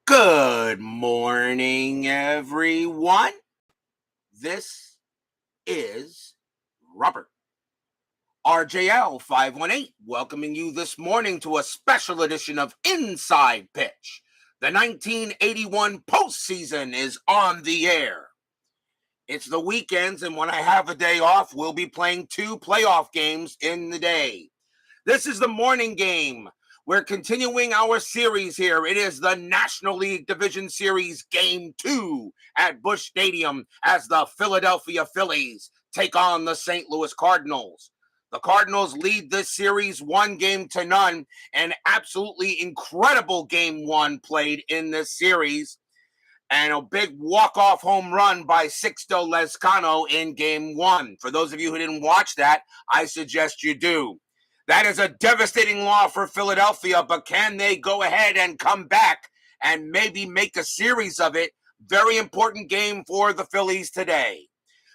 Good morning, everyone. This is Robert, RJL 518, welcoming you this morning to a special edition of Inside Pitch. The 1981 postseason is on the air. It's the weekends, and when I have a day off, we'll be playing 2 playoff games in the day. This is the morning game. We're continuing our series here. It is the National League Division Series Game 2 at Busch Stadium as the Philadelphia Phillies take on the St. Louis Cardinals. The Cardinals lead this series 1-0. An absolutely incredible Game 1 played in this series. And a big walk-off home run by Sixto Lezcano in Game 1. For those of you who didn't watch that, I suggest you do. That is a devastating loss for Philadelphia, but can they go ahead and come back and maybe make a series of it? Very important game for the Phillies today.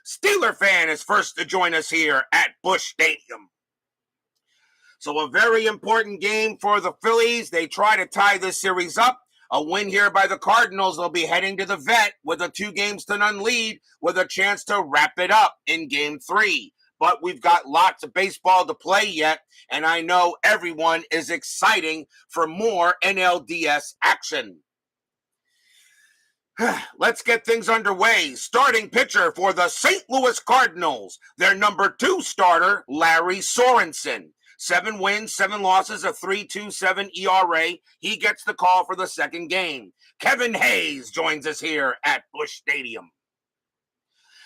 Steeler fan is first to join us here at Busch Stadium. So a very important game for the Phillies. They try to tie this series up. A win here by the Cardinals. They'll be heading to the vet with a 2-0 lead with a chance to wrap it up in Game 3. But we've got lots of baseball to play yet, and I know everyone is exciting for more NLDS action. Let's get things underway. Starting pitcher for the St. Louis Cardinals, their number 2 starter, Lary Sorensen. 7 wins, 7 losses, a 3.27 ERA. He gets the call for the second game. Kevin Hayes joins us here at Busch Stadium.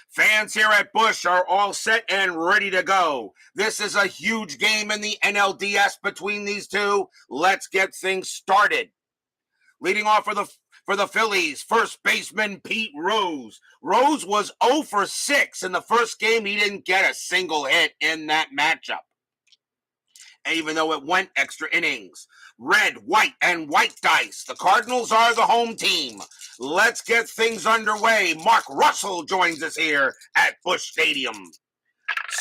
Fans here at Busch are all set and ready to go. This is a huge game in the NLDS between these two. Let's get things started. Leading off for the Phillies, first baseman Pete Rose. Rose was 0 for 6 in the first game. He didn't get a single hit in that matchup, even though it went extra innings. Red, white, and white dice. The Cardinals are the home team. Let's get things underway. Mark Russell joins us here at Busch Stadium.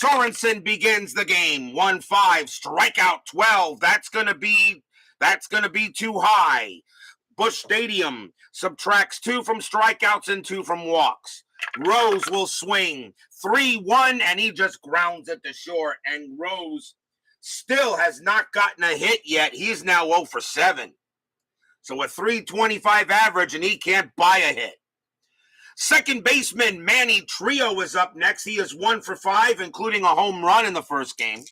Sorensen begins the game. 1-5, strikeout 12. That's gonna be too high. Busch Stadium subtracts 2 from strikeouts and 2 from walks. Rose will swing 3-1, and he just grounds it to short. And Rose still has not gotten a hit yet. He's now 0 for 7. So a 3.25 average, and he can't buy a hit. Second baseman Manny Trio is up next. He is 1 for 5, including a home run in the first game.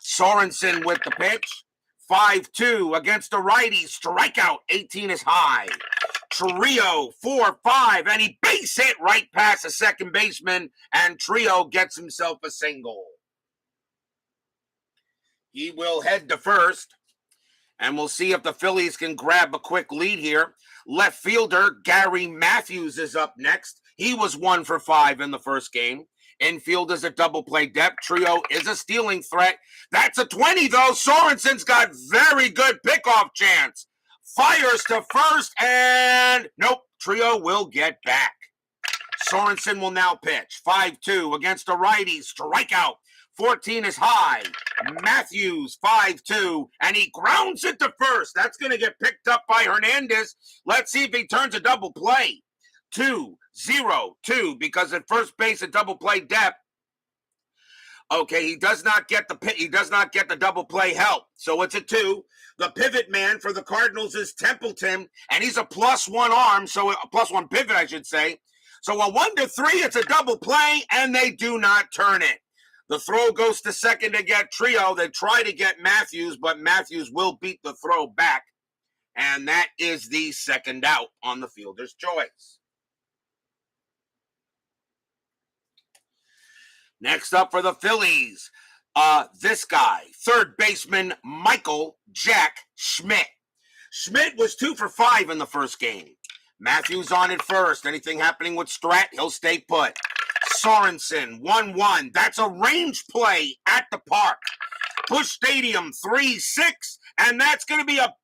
Sorensen with the pitch. 5-2 against a righty. Strikeout 18 is high. Trio 4-5, and he base hit right past the second baseman, and Trio gets himself a single. He will head to first, and we'll see if the Phillies can grab a quick lead here. Left fielder Gary Matthews is up next. He was 1 for 5 in the first game. Infield is a double play depth. Trio is a stealing threat. That's a 20, though. Sorensen's got very good pickoff chance. Fires to first, and nope, Trio will get back. Sorensen will now pitch. 5-2 against a righty. Strikeout. 14 is high. Matthews, 5-2, and he grounds it to first. That's going to get picked up by Hernandez. Let's see if he turns a double play. 2-0-2, because at first base, a double play depth. Okay, he does not get the double play help, so it's a 2. The pivot man for the Cardinals is Templeton, and he's a +1 arm, so a +1 pivot, I should say. So a 1-3, it's a double play, and they do not turn it. The throw goes to second to get Trio. They try to get Matthews, but Matthews will beat the throw back. And that is the second out on the fielder's choice. Next up for the Phillies, this guy, third baseman Michael Jack Schmidt. Schmidt was 2 for 5 in the first game. Matthews on at first. Anything happening with Strat, he'll stay put. Sorensen, 1-1. That's a range play at the park. Busch Stadium, 3-6, and that's going to be a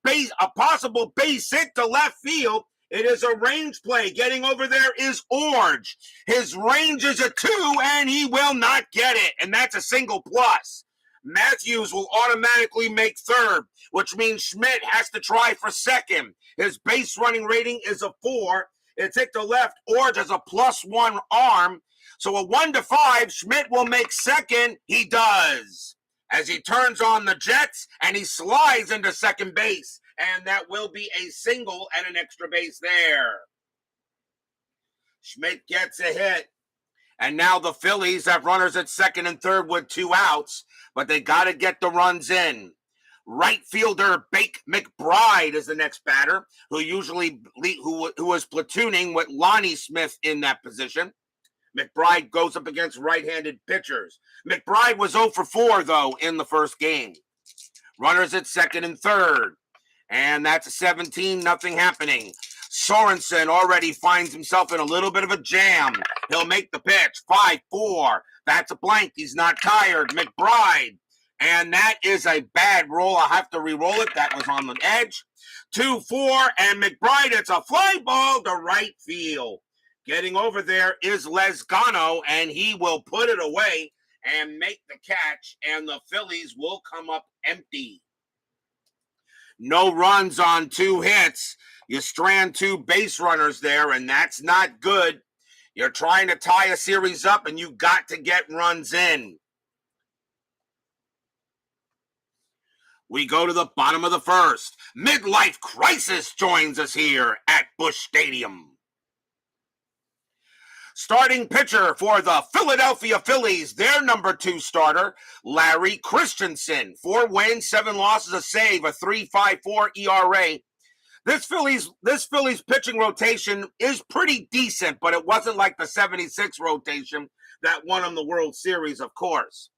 possible base hit to left field. It is a range play. Getting over there is Orge. His range is a 2, and he will not get it, and that's a single plus. Matthews will automatically make third, which means Schmidt has to try for second. His base running rating is a 4. It's hit to left. Orge has a +1 arm. So a 1-5, Schmidt will make second. He does. As he turns on the Jets and he slides into second base. And that will be a single and an extra base there. Schmidt gets a hit. And now the Phillies have runners at second and third with 2 outs, but they got to get the runs in. Right fielder Bake McBride is the next batter, who was platooning with Lonnie Smith in that position. McBride goes up against right-handed pitchers. McBride was 0 for 4, though, in the first game. Runners at second and third. And that's a 17, nothing happening. Sorensen already finds himself in a little bit of a jam. He'll make the pitch. 5-4. That's a blank. He's not tired. McBride. And that is a bad roll. I'll have to re-roll it. That was on the edge. 2-4. And McBride, it's a fly ball to right field. Getting over there is Lezcano, and he will put it away and make the catch. And the Phillies will come up empty. No runs on 2 hits. You strand 2 base runners there, and that's not good. You're trying to tie a series up, and you got to get runs in. We go to the bottom of the first. Midlife crisis joins us here at Busch Stadium. Starting pitcher for the Philadelphia Phillies, their number 2 starter, Lary Christenson. 4 wins, 7 losses, a save, a 3.54 ERA. This Phillies pitching rotation is pretty decent, but it wasn't like the 76 rotation that won them the World Series, of course.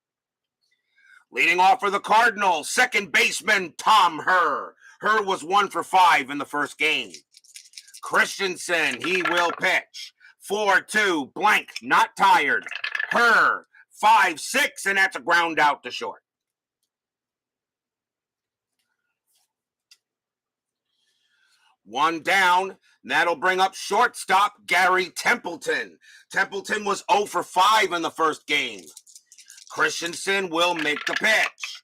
Leading off for the Cardinals, second baseman Tom Herr. Herr was 1 for 5 in the first game. Christensen, he will pitch. 4-2, blank, not tired. Herr, 5-6, and that's a ground out to short. One down, that'll bring up shortstop Gary Templeton. Templeton was 0 for 5 in the first game. Christensen will make the pitch.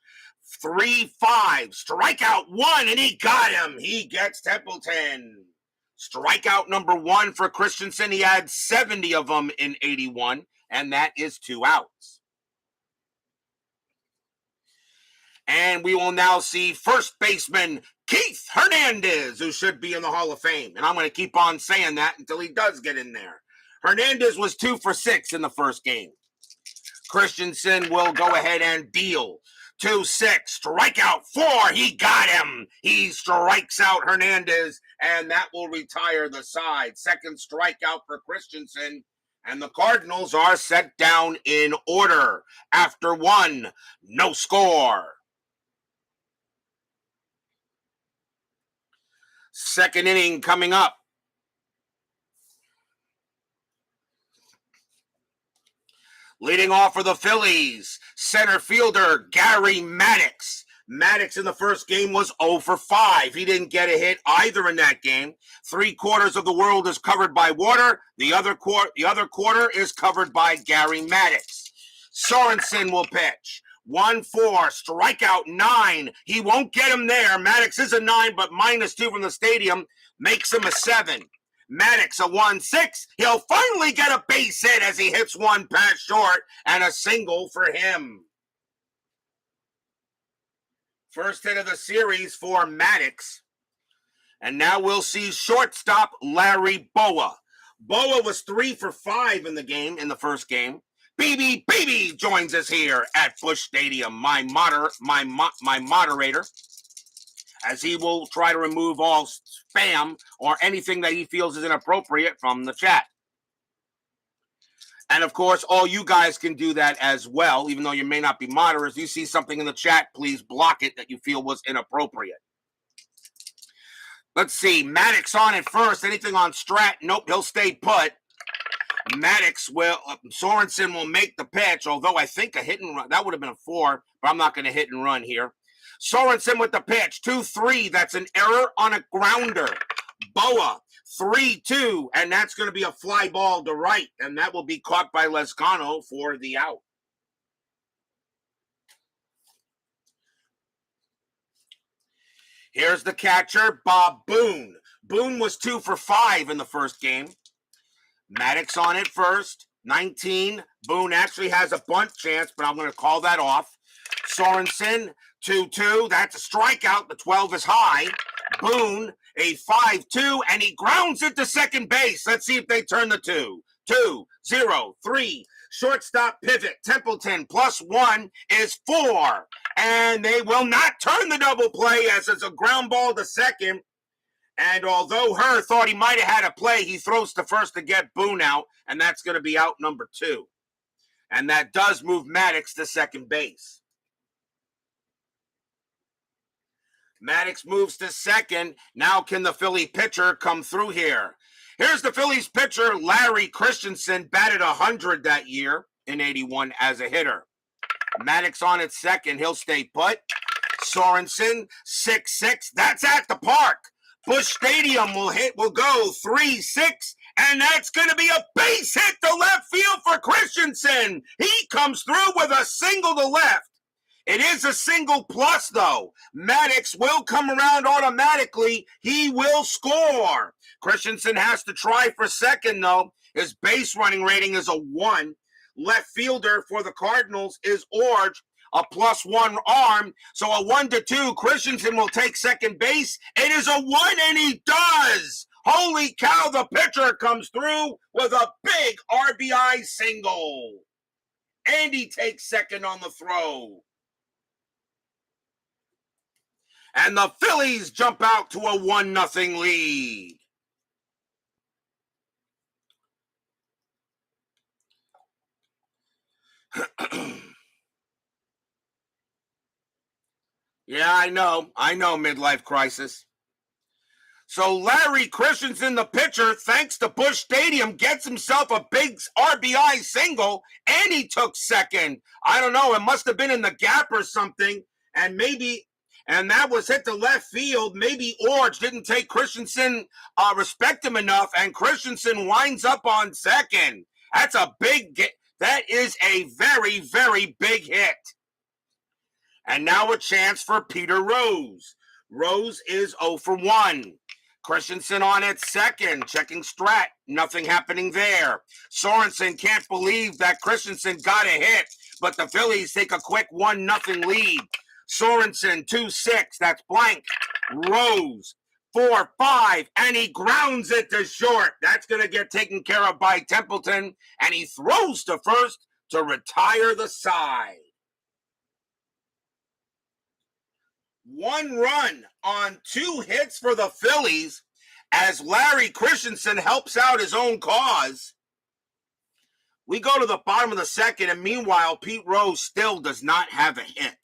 3-5, strikeout 1, and he got him. He gets Templeton. Strikeout number 1 for Christensen. He had 70 of them in 81, and that is 2 outs. And we will now see first baseman Keith Hernandez, who should be in the Hall of Fame. And I'm going to keep on saying that until he does get in there. Hernandez was 2 for 6 in the first game. Christensen will go ahead and deal. 2-6, strikeout 4, he got him. He strikes out Hernandez, and that will retire the side. Second strikeout for Christensen, and the Cardinals are set down in order. After 1, no score. Second inning coming up. Leading off for the Phillies, center fielder Gary Maddox. Maddox in the first game was 0 for 5. He didn't get a hit either in that game. 3/4 of the world is covered by water. The other quarter is covered by Gary Maddox. Sorensen will pitch. 1-4, strikeout 9. He won't get him there. Maddox is a 9, but -2 from the stadium makes him a 7. Maddox a 1-6. He'll finally get a base hit as he hits one past short, and a single for him. First hit of the series for Maddox. And now we'll see shortstop Larry Bowa. Bowa was 3 for 5 in the first game. BB joins us here at Busch Stadium, my moderator, as he will try to remove all spam or anything that he feels is inappropriate from the chat. And of course, all you guys can do that as well, even though you may not be moderators. If you see something in the chat, please block it that you feel was inappropriate. Let's see, Maddox on at first. Anything on Strat? Nope, he'll stay put. Sorensen will make the pitch, although I think a hit and run, that would have been a 4, but I'm not going to hit and run here. Sorensen with the pitch, 2-3, that's an error on a grounder. Bowa, 3-2, and that's going to be a fly ball to right, and that will be caught by Lezcano for the out. Here's the catcher, Bob Boone. Boone was 2 for 5 in the first game. Maddox on it first. 19. Boone actually has a bunt chance, but I'm going to call that off. Sorensen, 2-2. That's a strikeout. The 12 is high. Boone, a 5-2, and he grounds it to second base. Let's see if they turn the 2. 2-0-3. Shortstop pivot. Templeton +1 is 4. And they will not turn the double play as it's a ground ball to second. And although Herr thought he might have had a play, he throws to first to get Boone out, and that's going to be out number 2. And that does move Maddox to second base. Maddox moves to second. Now can the Philly pitcher come through here? Here's the Phillies pitcher, Lary Christenson, batted 100 that year in 81 as a hitter. Maddox on at second. He'll stay put. Sorensen, 6-6. That's at the park. Busch Stadium will go 3-6, and that's going to be a base hit to left field for Christensen. He comes through with a single to left. It is a single plus, though. Maddox will come around automatically. He will score. Christensen has to try for second, though. His base running rating is a 1. Left fielder for the Cardinals is Orge, a +1 arm. So a 1-2. Christensen will take second base. It is a 1, and he does. Holy cow, the pitcher comes through with a big RBI single. And he takes second on the throw. And the Phillies jump out to a 1-0 lead. Yeah, I know, midlife crisis. So Lary Christensen, the pitcher, thanks to Busch Stadium, gets himself a big RBI single, and he took second. I don't know, it must have been in the gap or something, and that was hit to left field. Maybe Orge didn't take Christensen, respect him enough, and Christensen winds up on second. That is a very, very big hit. And now a chance for Peter Rose. Rose is 0 for 1. Christensen on at second, checking strat. Nothing happening there. Sorensen can't believe that Christensen got a hit, but the Phillies take a quick 1-0 lead. Sorensen, 2-6, that's blank. Rose, 4-5, and he grounds it to short. That's going to get taken care of by Templeton, and he throws to first to retire the side. 1 run on 2 hits for the Phillies as Lary Christensen helps out his own cause. We go to the bottom of the second, and meanwhile, Pete Rose still does not have a hit.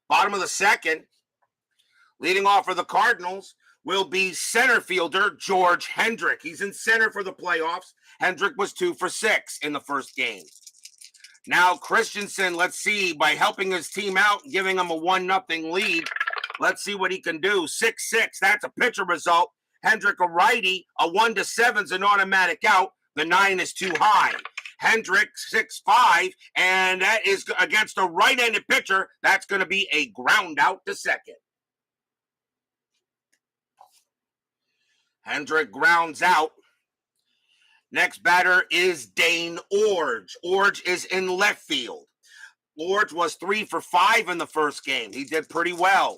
Bottom of the second, leading off for the Cardinals will be center fielder George Hendrick. He's in center for the playoffs. Hendrick was 2 for 6 in the first game. Now Christensen, let's see, by helping his team out, giving him a 1-0 lead, let's see what he can do. 6-6, that's a pitcher result. Hendrick, a righty, a 1-7 is an automatic out. The 9 is too high. Hendrick, 6-5, and that is against a right-handed pitcher. That's going to be a ground out to second. Hendrick grounds out. Next batter is Dane Orge. Orge is in left field. Orge was 3 for 5 in the first game. He did pretty well.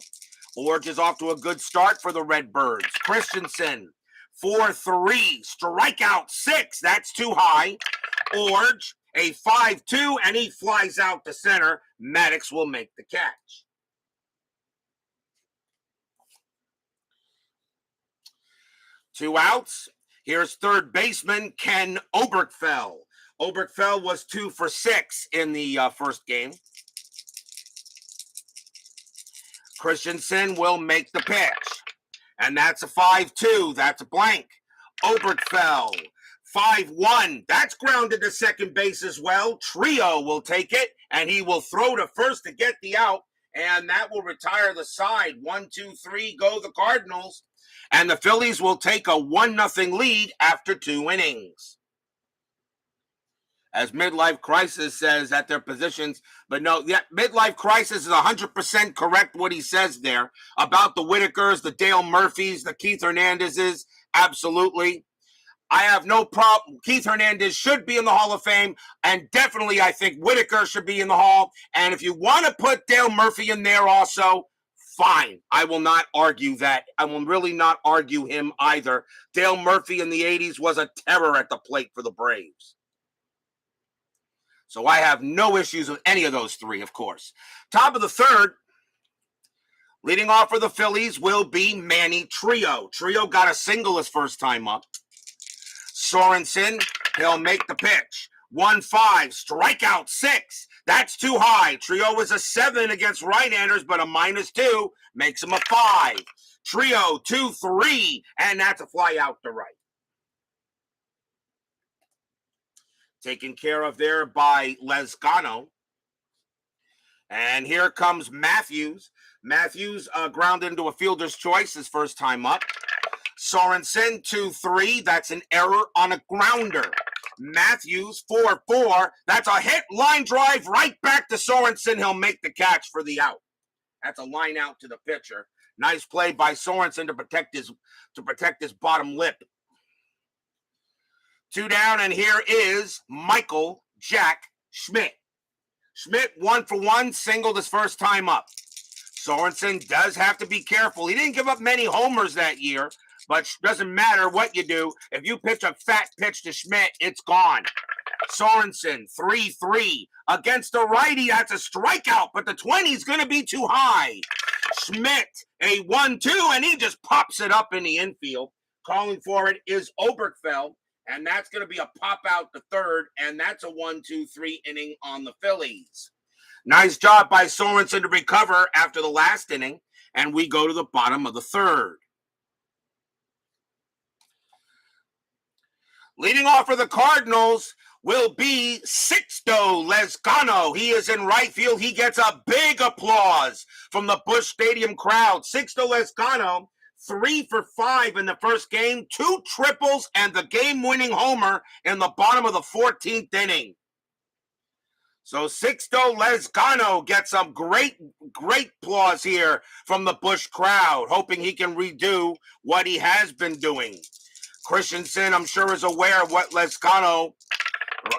Orge is off to a good start for the Redbirds. Christensen, 4-3, strikeout 6. That's too high. Orge, a 5-2, and he flies out to center. Maddox will make the catch. Two outs. Here's third baseman Ken Oberkfell. Oberkfell was 2 for 6 in the first game. Christensen will make the pitch. And that's a 5-2. That's a blank. Oberkfell, 5-1. That's grounded to second base as well. Trio will take it, and he will throw to first to get the out, and that will retire the side. 1-2-3, go the Cardinals. And the Phillies will take a 1-0 lead after 2 innings. As Midlife Crisis says at their positions. But no, yeah, Midlife Crisis is 100% correct what he says there about the Whitakers, the Dale Murphys, the Keith Hernandezes. Absolutely. I have no problem. Keith Hernandez should be in the Hall of Fame, and definitely I think Whitaker should be in the Hall. And if you want to put Dale Murphy in there also, fine. I will not argue that. I will really not argue him either. Dale Murphy in the 80s was a terror at the plate for the Braves. So I have no issues with any of those three, of course. Top of the third, leading off for the Phillies will be Manny Trio. Trio got a single his first time up. Sorensen, he'll make the pitch. 1-5, strikeout 6. That's too high. Trio is a 7 against right-handers, but a -2 makes him a 5. Trio 2-3, and that's a fly out to right. Taken care of there by Lezcano. And here comes Matthews. Matthews grounded into a fielder's choice his first time up. Sorensen 2-3. That's an error on a grounder. Matthews 4-4. That's a hit line drive right back to Sorensen. He'll make the catch for the out. That's a line out to the pitcher. Nice play by Sorensen to protect his bottom lip. 2 down, and here is Michael Jack Schmidt. Schmidt 1-for-1, singled his first time up. Sorensen does have to be careful. He didn't give up many homers that year, but doesn't matter what you do. If you pitch a fat pitch to Schmidt, it's gone. Sorensen 3-3 against the righty. That's a strikeout, but the 20 is going to be too high. Schmidt a 1-2, and he just pops it up in the infield. Calling for it is Oberkfell. And that's going to be a pop out to third, and that's a 1-2-3 inning on the Phillies. Nice job by Sorensen to recover after the last inning, and we go to the bottom of the third. Leading off for the Cardinals will be Sixto Lezcano. He is in right field. He gets a big applause from the Busch Stadium crowd. Sixto Lezcano, 3 for 5 in the first game, 2 triples, and the game-winning homer in the bottom of the 14th inning. So Sixto Lezcano gets some great applause here from the Busch crowd, hoping he can redo what he has been doing. Christensen, I'm sure, is aware of what Lezcano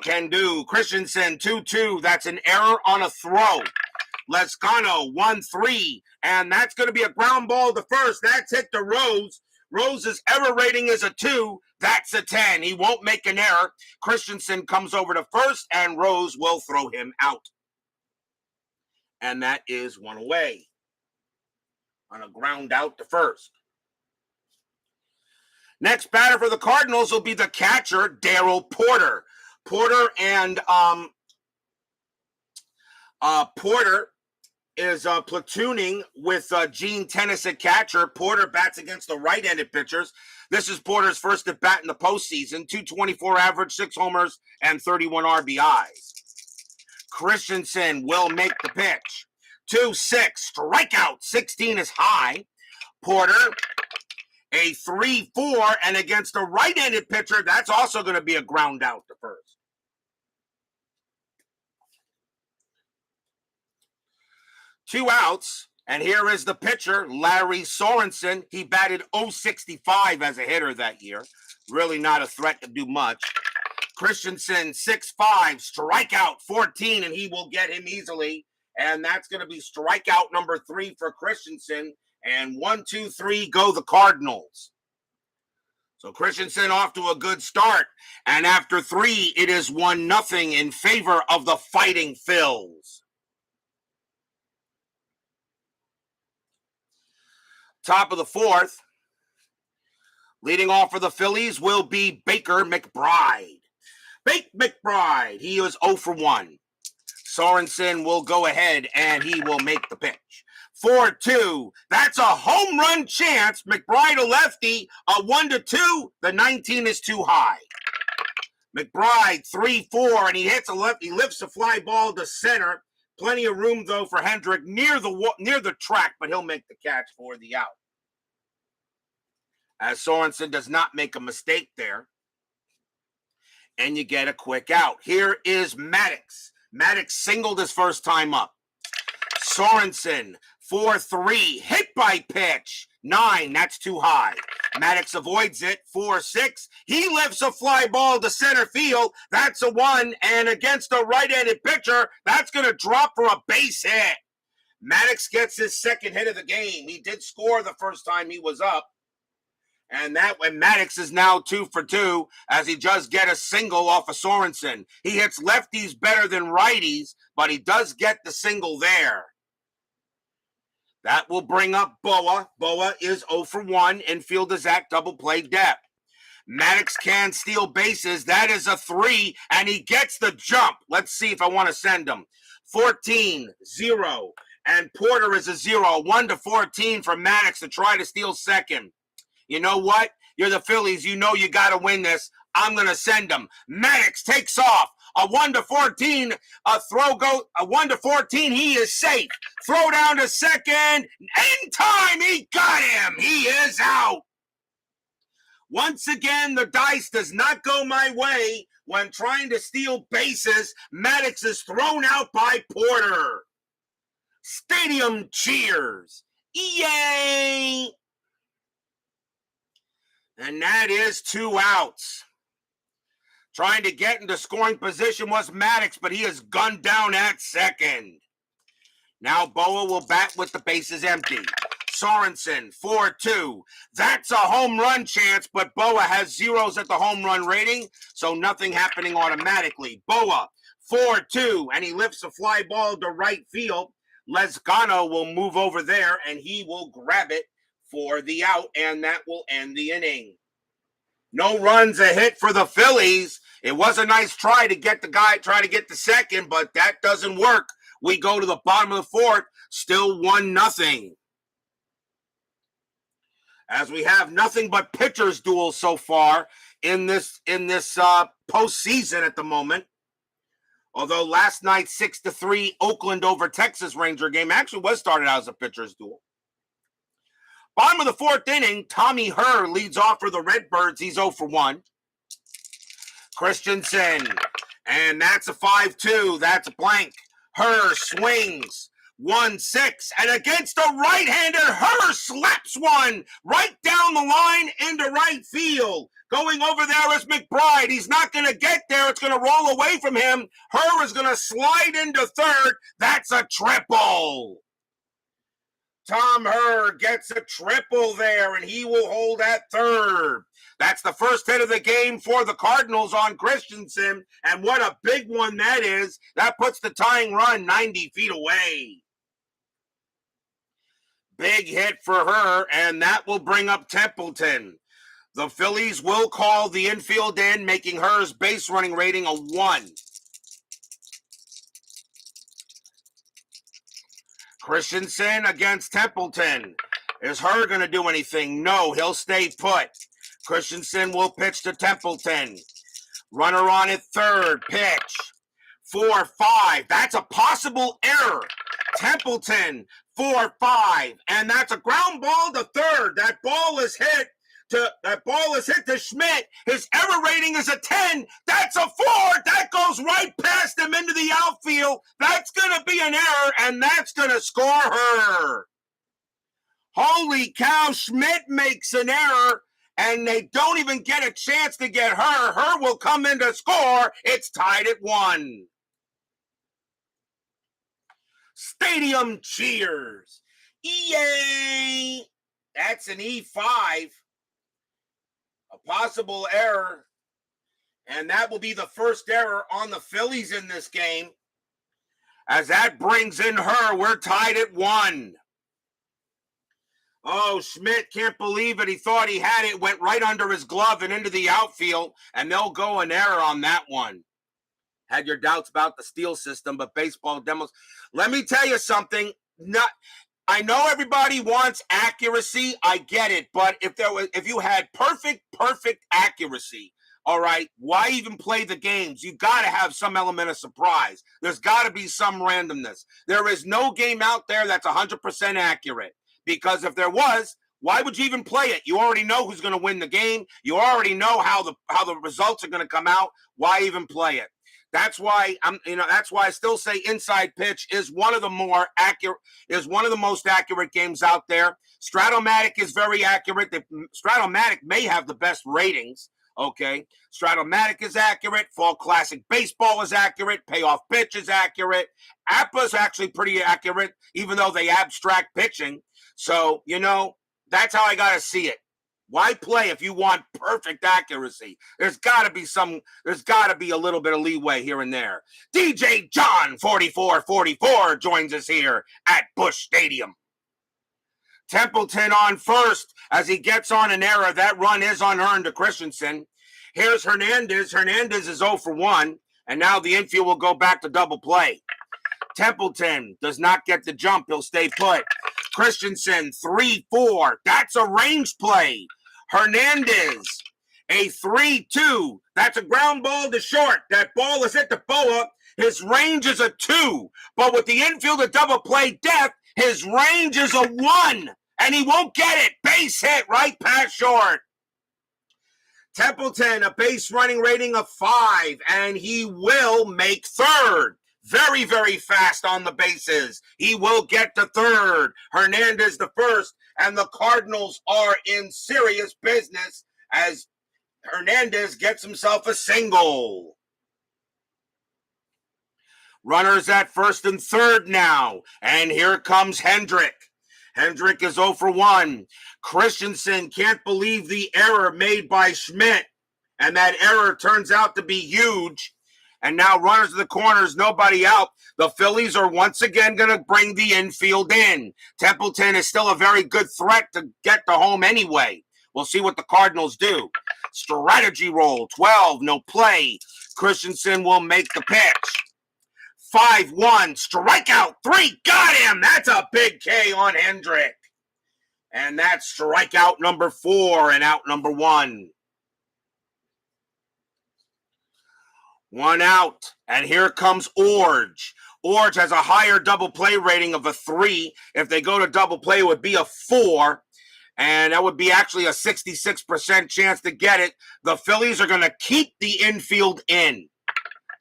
can do. Christensen 2-2. That's an error on a throw. Lezcano 1-3, and that's going to be a ground ball to first. That's hit to Rose. Rose's error rating is a 2. That's a 10. He won't make an error. Christensen comes over to first, and Rose will throw him out. And that is 1 away on a ground out to first. Next batter for the Cardinals will be the catcher, Daryl Porter. Porter is platooning with Gene Tennis at catcher. Porter bats against the right-handed pitchers. This is Porter's first at bat in the postseason. 224 average, 6 homers, and 31 RBIs. Christensen will make the pitch. 2-6, strikeout, 16 is high. Porter, a 3-4, and against a right-handed pitcher, that's also going to be a ground out to first. Two outs, and here is the pitcher, Lary Sorensen. He batted .065 as a hitter that year. Really not a threat to do much. Christensen, 6-5, strikeout 14, and he will get him easily. And that's going to be strikeout number 3 for Christensen. And 1, 2, 3 go the Cardinals. So Christensen off to a good start. And after 3, it is 1-0 in favor of the Fighting Phils. Top of the 4th, leading off for the Phillies will be Baker McBride. Bake McBride, he is 0 for 1. Sorensen will go ahead and he will make the pitch. 4-2, that's a home run chance. McBride a lefty, a 1-2. The 19 is too high. McBride 3-4, and he hits a left. He lifts a fly ball to center. Plenty of room, though, for Hendrick near the track, but he'll make the catch for the out. As Sorensen does not make a mistake there. and you get a quick out. Here is Maddox. Maddox singled his first time up. Sorensen, 4-3, hit by pitch. 9, that's too high. Maddox avoids it, 4-6. He lifts a fly ball to center field. That's a 1, and against a right-handed pitcher, that's going to drop for a base hit. Maddox gets his second hit of the game. He did score the first time he was up. And Maddox is now 2 for 2 as he does get a single off of Sorensen. He hits lefties better than righties, but he does get the single there. That will bring up Boa. Boa is 0 for 1. Infield is at double play depth. Maddox can steal bases. That is a 3, and he gets the jump. Let's see if I want to send him. 14-0, and Porter is a 0. 1-14 for Maddox to try to steal second. You know what? You're the Phillies. You know you got to win this. I'm going to send him. Maddox takes off. A 1-14, a 1-14, he is safe. Throw down to second. In time, he got him. He is out. Once again, the dice does not go my way when trying to steal bases. Maddox is thrown out by Porter. Stadium cheers. Yay! And that is 2 outs. Trying to get into scoring position was Maddox, but he is gunned down at second. Now Boa will bat with the bases empty. Sorensen, 4-2. That's a home run chance, but Boa has zeros at the home run rating, so nothing happening automatically. Boa, 4-2, and he lifts a fly ball to right field. Lezcano will move over there, and he will grab it for the out, and that will end the inning. No runs, a hit for the Phillies. It was a nice try to get the second, but that doesn't work. We go to the bottom of the fourth, still 1-0. As we have nothing but pitchers duels so far in this postseason at the moment. Although last night's 6-3 Oakland over Texas Ranger game actually was started out as a pitcher's duel. Bottom of the fourth inning, Tommy Herr leads off for the Redbirds. He's 0 for 1. Christensen, and that's a 5-2. That's a blank. Herr swings. 1-6, and against a right-hander, Herr slaps one right down the line into right field. Going over there is McBride. He's not going to get there. It's going to roll away from him. Herr is going to slide into third. That's a triple. Tom Herr gets a triple there, and he will hold at third. That's the first hit of the game for the Cardinals on Christensen, and what a big one that is. That puts the tying run 90 feet away. Big hit for her, and that will bring up Templeton. The Phillies will call the infield in, making Herr's base running rating a 1. Christensen against Templeton. Is Herr going to do anything? No, he'll stay put. Christensen will pitch to Templeton. Runner on at third. Pitch. 4-5. That's a possible error. Templeton, 4-5. And that's a ground ball to third. That ball is hit to Schmidt. His error rating is a 10. That's a 4. That goes right past him into the outfield. That's going to be an error, and that's going to score her. Holy cow, Schmidt makes an error, and they don't even get a chance to get her. Herr will come in to score. It's tied at 1. Stadium cheers. Yay! That's an E5. A possible error. And that will be the first error on the Phillies in this game. As that brings in Herr, we're tied at 1. Oh, Schmidt can't believe it. He thought he had it. Went right under his glove and into the outfield. And they'll go an error on that one. Had your doubts about the steal system, but baseball demos. Let me tell you something. I know everybody wants accuracy. I get it. But if you had perfect accuracy, all right, why even play the games? You've got to have some element of surprise. There's got to be some randomness. There is no game out there that's 100% accurate. Because if there was, Why would you even play it? You already know who's going to win the game. You already know how the results are going to come out. Why even play it? That's why that's why I still say inside pitch is one of the more accurate, is one of the most accurate games out there. Stratomatic is very accurate. Stratomatic may have the best ratings. Okay, Stratomatic is accurate. Fall Classic Baseball is accurate. Payoff Pitch is accurate. APA is actually pretty accurate, even though they abstract pitching. So that's how I gotta see it. Why play if you want perfect accuracy? There's gotta be a little bit of leeway here and there. DJ John 4444 joins us here at Busch Stadium. Templeton on first as he gets on an error. That run is unearned to Christensen. Here's Hernandez. Hernandez is 0 for 1, and now the infield will go back to double play. Templeton does not get the jump. He'll stay put. Christensen, 3-4. That's a range play. Hernandez, a 3-2. That's a ground ball to short. That ball is hit the Boa. His range is a 2. But with the infield at double play depth, his range is a 1. And he won't get it. Base hit right past short. Templeton, a base running rating of 5. And he will make third. Very, very fast on the bases. He will get to third. Hernandez the first. And the Cardinals are in serious business as Hernandez gets himself a single. Runners at first and third now. And here comes Hendrick. Hendrick is 0 for 1. Christensen can't believe the error made by Schmidt. And that error turns out to be huge. And now runners in the corners, nobody out. The Phillies are once again going to bring the infield in. Templeton is still a very good threat to get to home anyway. We'll see what the Cardinals do. Strategy roll, 12, no play. Christensen will make the pitch. 5-1, strikeout, 3, got him. That's a big K on Hendrick. And that's strikeout number 4 and out number 1. 1 out, and here comes Orge. Orge has a higher double play rating of a 3. If they go to double play, it would be a 4, and that would be actually a 66% chance to get it. The Phillies are going to keep the infield in.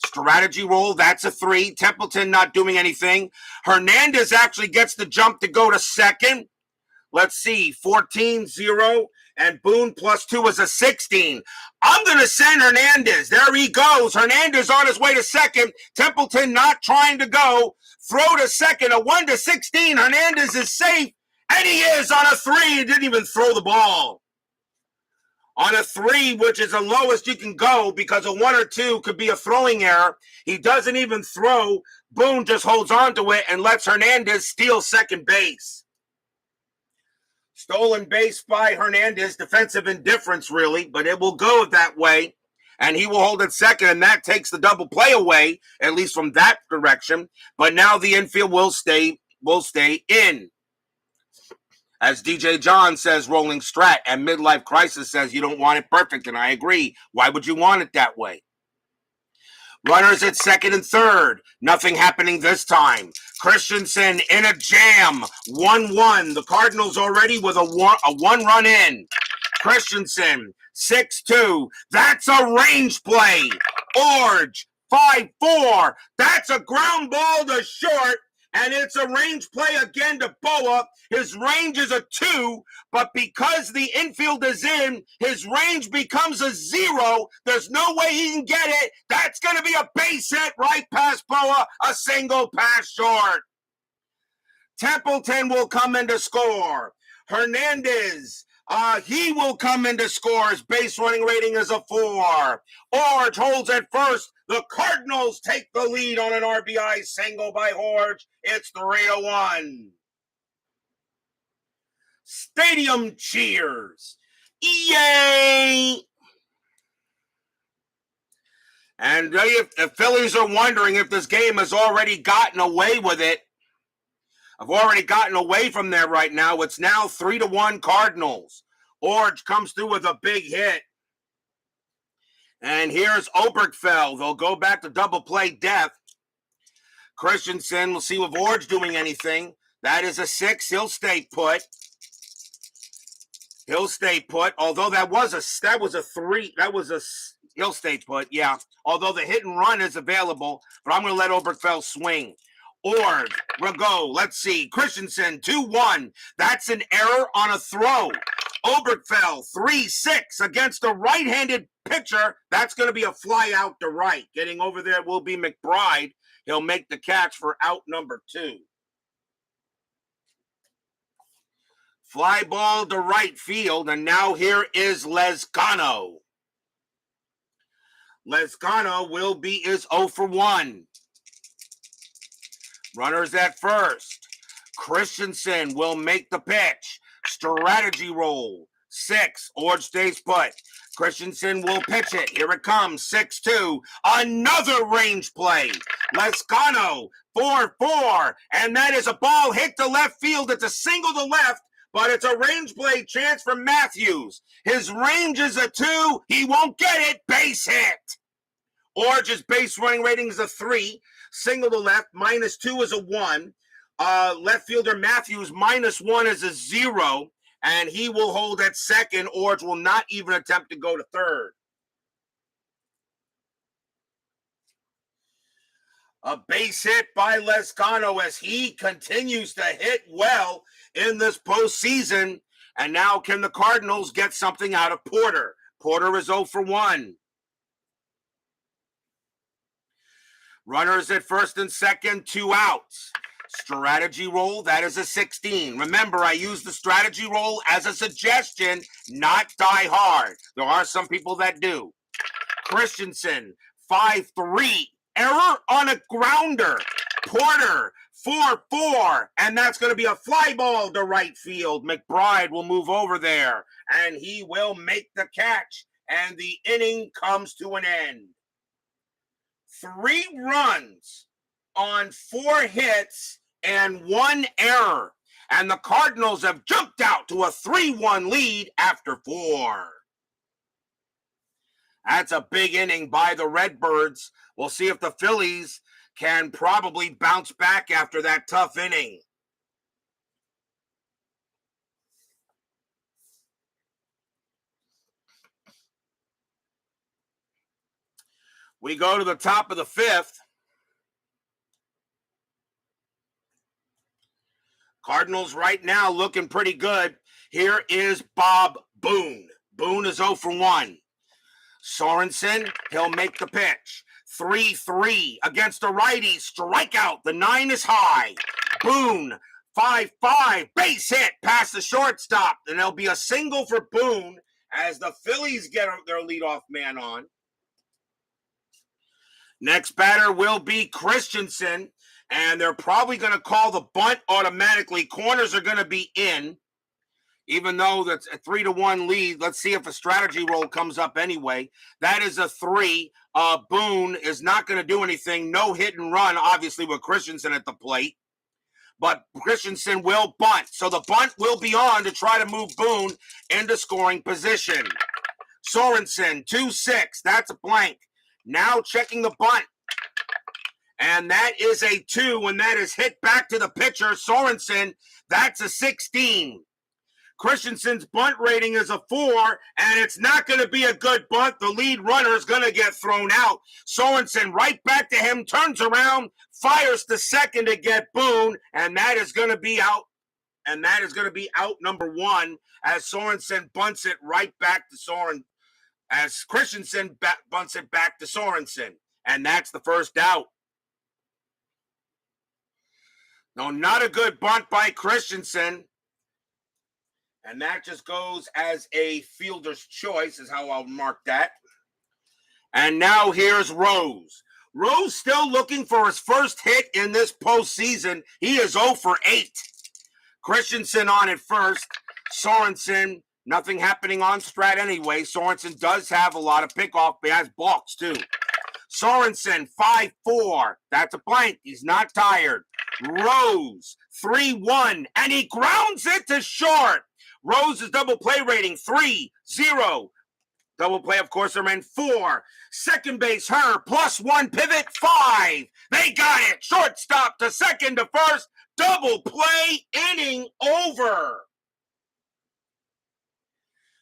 Strategy roll, that's a 3. Templeton not doing anything. Hernandez actually gets the jump to go to second. Let's see, 14-0, and Boone +2 is a 16. I'm going to send Hernandez. There he goes. Hernandez on his way to second. Templeton not trying to go. Throw to second, a 1-16. Hernandez is safe, and he is on a 3. He didn't even throw the ball. On a 3, which is the lowest you can go because a 1 or 2 could be a throwing error. He doesn't even throw. Boone just holds on to it and lets Hernandez steal second base. Stolen base by Hernandez, defensive indifference really, but it will go that way, and he will hold it second, and that takes the double play away, at least from that direction. But now the infield will stay in. As DJ John says, rolling strat, and Midlife Crisis says you don't want it perfect, and I agree. Why would you want it that way? Runners at second and third. Nothing happening this time. Christensen in a jam. 1-1. The Cardinals already with a one run in. Christensen, 6-2. That's a range play. Orge, 5-4. That's a ground ball to short. And it's a range play again to Boa. His range is a 2, but because the infield is in, his range becomes a 0. There's no way he can get it. That's going to be a base hit right past Boa, a single pass short. Templeton will come in to score. Hernandez, he will come in to score. His base running rating is a 4. Orge holds at first. The Cardinals take the lead on an RBI single by Orge. It's 3-1. Stadium cheers. Yay! And if the Phillies are wondering if this game has already gotten away with it, I've already gotten away from there right now. It's now 3-1 Cardinals. Orge comes through with a big hit. And here's Obergfell. They'll go back to double play depth. Christensen, we'll see if Orge doing anything. That is a 6. He'll stay put. He'll stay put, although he'll stay put, yeah. Although the hit and run is available, but I'm going to let Oberkfell swing. Ord will go. Let's see. Christensen 2-1. That's an error on a throw. Oberkfell 3-6 against a right-handed pitcher. That's going to be a fly out to right. Getting over there will be McBride. He'll make the catch for out number 2. Fly ball to right field, and now here is Lezcano. Lezcano is 0 for 1. Runners at first. Christensen will make the pitch. Strategy roll. 6. Ord stays put. Christensen will pitch it. Here it comes. 6-2. Another range play. Lezcano 4-4. And that is a ball hit to left field. It's a single to left, but it's a range play chance for Matthews. His range is a 2. He won't get it. Base hit. Ord's base running rating is a 3. Single to left. -2 is a 1. Left fielder Matthews -1 is a 0. And he will hold at second. Orge will not even attempt to go to third. A base hit by Lezcano as he continues to hit well in this postseason. And now can the Cardinals get something out of Porter? Porter is 0 for 1. Runners at first and second, 2 outs. Strategy roll, that is a 16. Remember, I use the strategy roll as a suggestion, not die hard. There are some people that do. Christensen, 5-3. Error on a grounder. Porter, 4-4. And that's going to be a fly ball to right field. McBride will move over there, and he will make the catch. And the inning comes to an end. 3 runs on 4 hits and 1 error. And the Cardinals have jumped out to a 3-1 lead after 4. That's a big inning by the Redbirds. We'll see if the Phillies can probably bounce back after that tough inning. We go to the top of the 5th. Cardinals right now looking pretty good. Here is Bob Boone. Boone is 0 for 1. Sorensen, he'll make the pitch. 3-3 against a righty. Strikeout. The 9 is high. Boone, 5-5. Base hit past the shortstop. And there'll be a single for Boone as the Phillies get their leadoff man on. Next batter will be Christensen. And they're probably going to call the bunt automatically. Corners are going to be in. Even though that's a 3-1 lead. Let's see if a strategy roll comes up anyway. That is a 3. Boone is not going to do anything. No hit and run, obviously, with Christensen at the plate. But Christensen will bunt. So the bunt will be on to try to move Boone into scoring position. Sorensen, 2-6. That's a blank. Now checking the bunt. And that is a 2, and that is hit back to the pitcher, Sorensen. That's a 16. Christensen's bunt rating is a 4, and it's not going to be a good bunt. The lead runner is going to get thrown out. Sorensen right back to him, turns around, fires to second to get Boone, and that is going to be out. And that is going to be out number 1 as Sorensen bunts it right back to Sorensen. As Christensen bunts it back to Sorensen. And that's the first out. No, not a good bunt by Christensen. And that just goes as a fielder's choice, is how I'll mark that. And now here's Rose. Rose still looking for his first hit in this postseason. He is 0 for 8. Christensen on at first. Sorensen, nothing happening on strat anyway. Sorensen does have a lot of pickoff, but he has balks too. Sorensen, 5-4. That's a blank. He's not tired. Rose, 3-1, and he grounds it to short. Rose's double play rating, 3-0. Double play, of course, are in 4. Second base, her, +1 pivot, 5. They got it. Shortstop to second to first. Double play, inning over.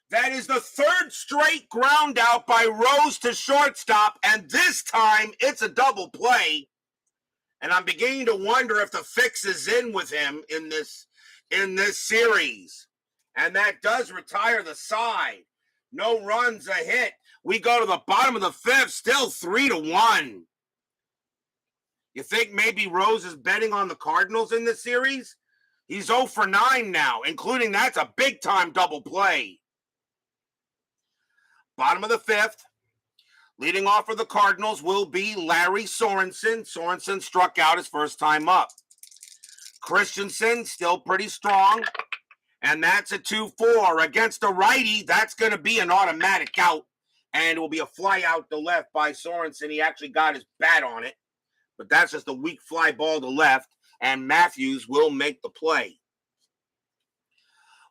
That is the third straight ground out by Rose to shortstop, and this time it's a double play. And I'm beginning to wonder if the fix is in with him in this series. And that does retire the side. No runs, a hit. We go to the bottom of the fifth, still 3-1. You think maybe Rose is betting on the Cardinals in this series? He's 0 for 9 now, including that's a big-time double play. Bottom of the fifth. Leading off for the Cardinals will be Lary Sorensen. Sorensen struck out his first time up. Christensen still pretty strong. And that's a 2-4. Against a righty, that's going to be an automatic out. And it will be a fly out to left by Sorensen. He actually got his bat on it. But that's just a weak fly ball to left. And Matthews will make the play.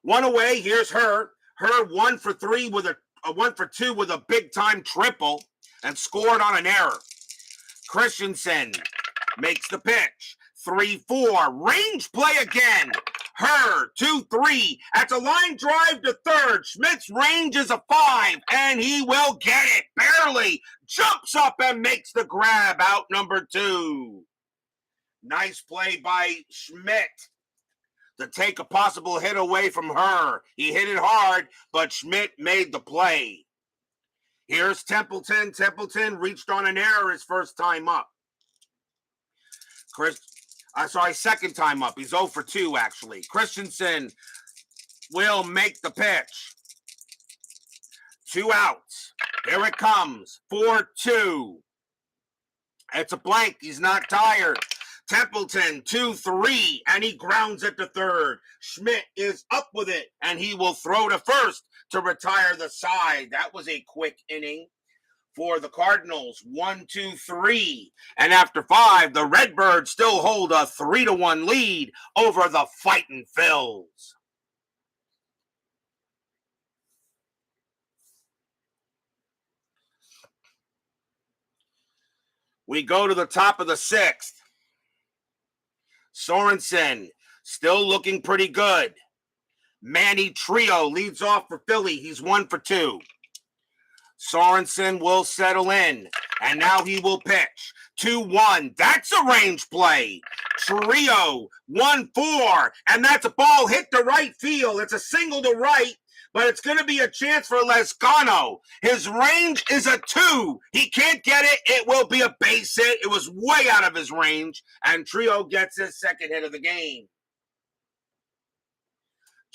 One away, here's Her. Her 1 for 3 with a 1 for 2 with a big-time triple and scored on an error. Christensen makes the pitch. 3-4. Range play again. Her 2-3. That's a line drive to third. Schmidt's range is a 5, and he will get it. Barely jumps up and makes the grab. Out number 2. Nice play by Schmidt to take a possible hit away from Her. He hit it hard, but Schmidt made the play. Here's Templeton. Templeton reached on an error his first time up. Second time up. He's 0 for 2, actually. Christensen will make the pitch. 2 outs. Here it comes. 4-2. It's a blank. He's not tired. Templeton, 2-3, and he grounds it to third. Schmidt is up with it, and he will throw to first to retire the side. That was a quick inning for the Cardinals. 1-2-3. And after 5, the Redbirds still hold a 3-1 lead over the Fightin' Phils. We go to the top of the 6th. Sorensen still looking pretty good. Manny Trio leads off for Philly. He's 1 for 2. Sorensen will settle in, and now he will pitch. 2-1. That's a range play. Trio 1-4, and that's a ball hit to right field. It's a single to right, but it's going to be a chance for Lezcano. His range is a 2. He can't get it. It will be a base hit. It was way out of his range, and Trio gets his second hit of the game.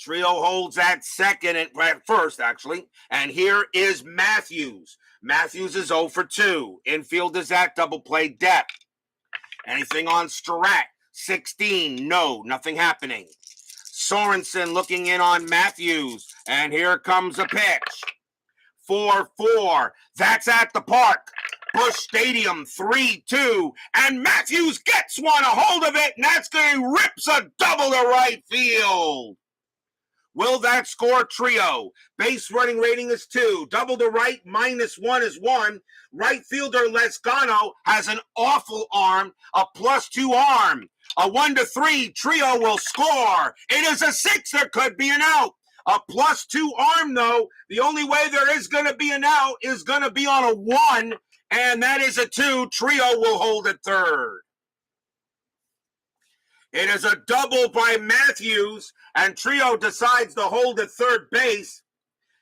Trio holds at second and at first, actually. And here is Matthews. Matthews is 0 for 2. Infield is at double play depth. Anything on Strat? 16. No, nothing happening. Sorensen looking in on Matthews. And here comes a pitch. 4-4. That's at the park. Busch Stadium, 3-2. And Matthews gets one, a hold of it, and that's going to rips a double to right field. Will that score Trio? Base running rating is 2. Double to right, -1 is 1. Right fielder Lezcano has an awful arm, a +2 arm. A 1-3, Trio will score. It is a 6, there could be an out. A +2 arm, though. The only way there is going to be an out is going to be on a 1, and that is a 2. Trio will hold at third. It is a double by Matthews, and Trio decides to hold at third base,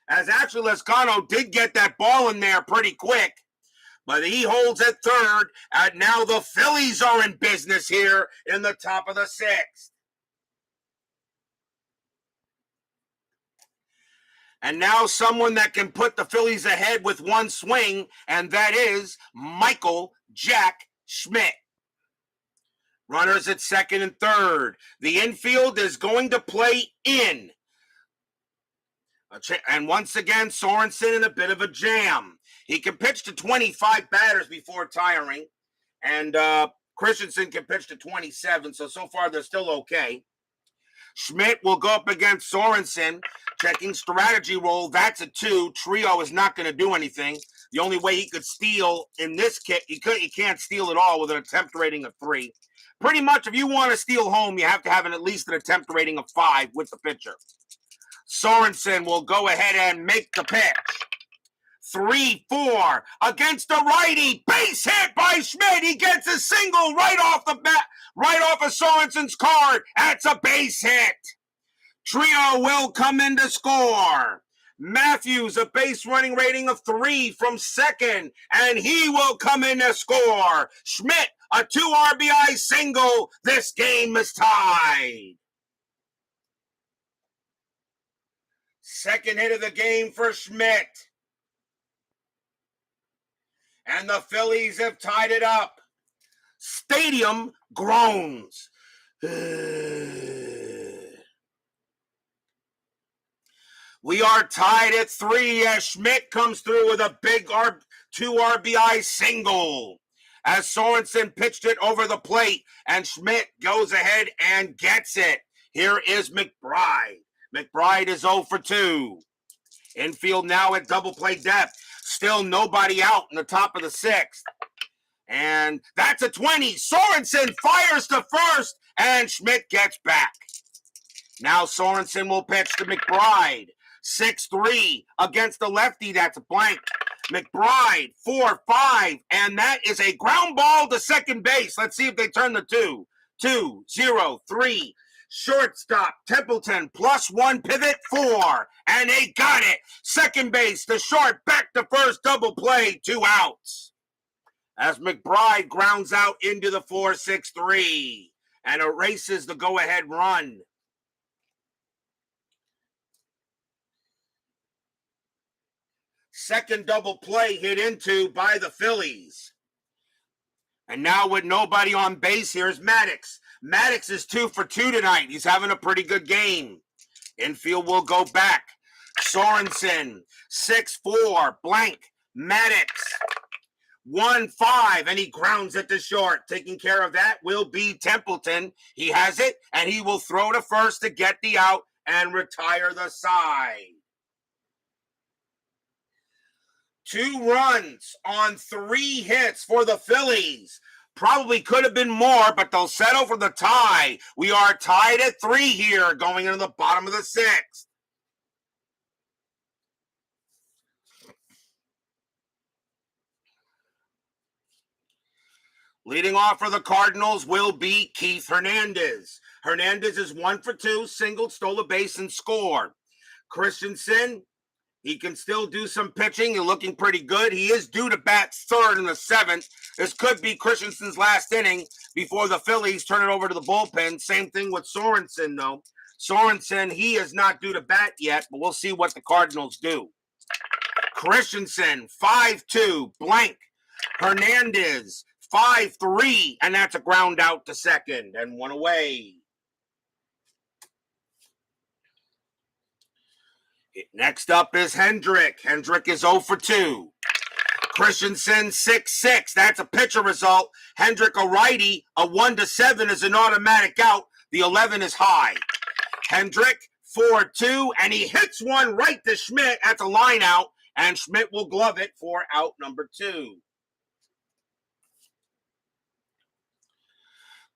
as actually Lezcano did get that ball in there pretty quick, but he holds at third, and now the Phillies are in business here in the top of the 6th. And now someone that can put the Phillies ahead with one swing, and that is Michael Jack Schmidt. Runners at second and third. The infield is going to play in. And once again, Sorensen in a bit of a jam. He can pitch to 25 batters before tiring. And Christensen can pitch to 27. So far, they're still okay. Schmidt will go up against Sorensen. Checking strategy roll. That's a 2. Trio is not going to do anything. The only way he could steal in this kit, he can't steal at all with an attempt rating of 3. Pretty much, if you want to steal home, you have to have at least an attempt rating of 5 with the pitcher. Sorensen will go ahead and make the pitch. 3-4 against the righty. Base hit by Schmidt. He gets a single right off the bat, right off of Sorensen's card. That's a base hit. Trio will come in to score. Matthews, a base running rating of 3 from second, and he will come in to score. Schmidt, a 2 RBI single. This game is tied. Second hit of the game for Schmidt. And the Phillies have tied it up. Stadium groans. We are tied at 3 as Schmidt comes through with a big 2 RBI single. As Sorensen pitched it over the plate, and Schmidt goes ahead and gets it. Here is McBride. McBride is 0 for 2. Infield now at double play depth. Still nobody out in the top of the 6th. And that's a 20. Sorensen fires to first, and Schmidt gets back. Now Sorensen will pitch to McBride. 6-3 against the lefty. That's a blank. McBride, 4-5, and that is a ground ball to second base. Let's see if they turn the 2. 2-0-3. Shortstop, Templeton, +1 pivot, 4. And they got it. Second base to short, back to first, double play, 2 outs. As McBride grounds out into the 4-6-3 and erases the go-ahead run. Second double play hit into by the Phillies. And now with nobody on base, here's Maddox. Maddox is 2 for 2 tonight. He's having a pretty good game. Infield will go back. Sorensen, 6-4, blank. Maddox, 1-5, and he grounds it to short. Taking care of that will be Templeton. He has it, and he will throw to first to get the out and retire the side. 2 runs on 3 hits for the Phillies. Probably could have been more, but they'll settle for the tie. We are tied at 3 here, going into the bottom of the 6th. Leading off for the Cardinals will be Keith Hernandez. Hernandez is 1 for 2, singled, stole a base, and scored. Christensen, he can still do some pitching. He's looking pretty good. He is due to bat third in the 7th. This could be Christensen's last inning before the Phillies turn it over to the bullpen. Same thing with Sorensen, though. Sorensen, he is not due to bat yet, but we'll see what the Cardinals do. Christensen, 5-2, blank. Hernandez, 5-3, and that's a ground out to second and 1 away. Next up is Hendrick. Hendrick is 0 for 2. Christensen, 6-6. That's a pitcher result. Hendrick, a righty. A 1-7 is an automatic out. The 11 is high. Hendrick, 4-2, and he hits one right to Schmidt. That's a line out, and Schmidt will glove it for out number 2.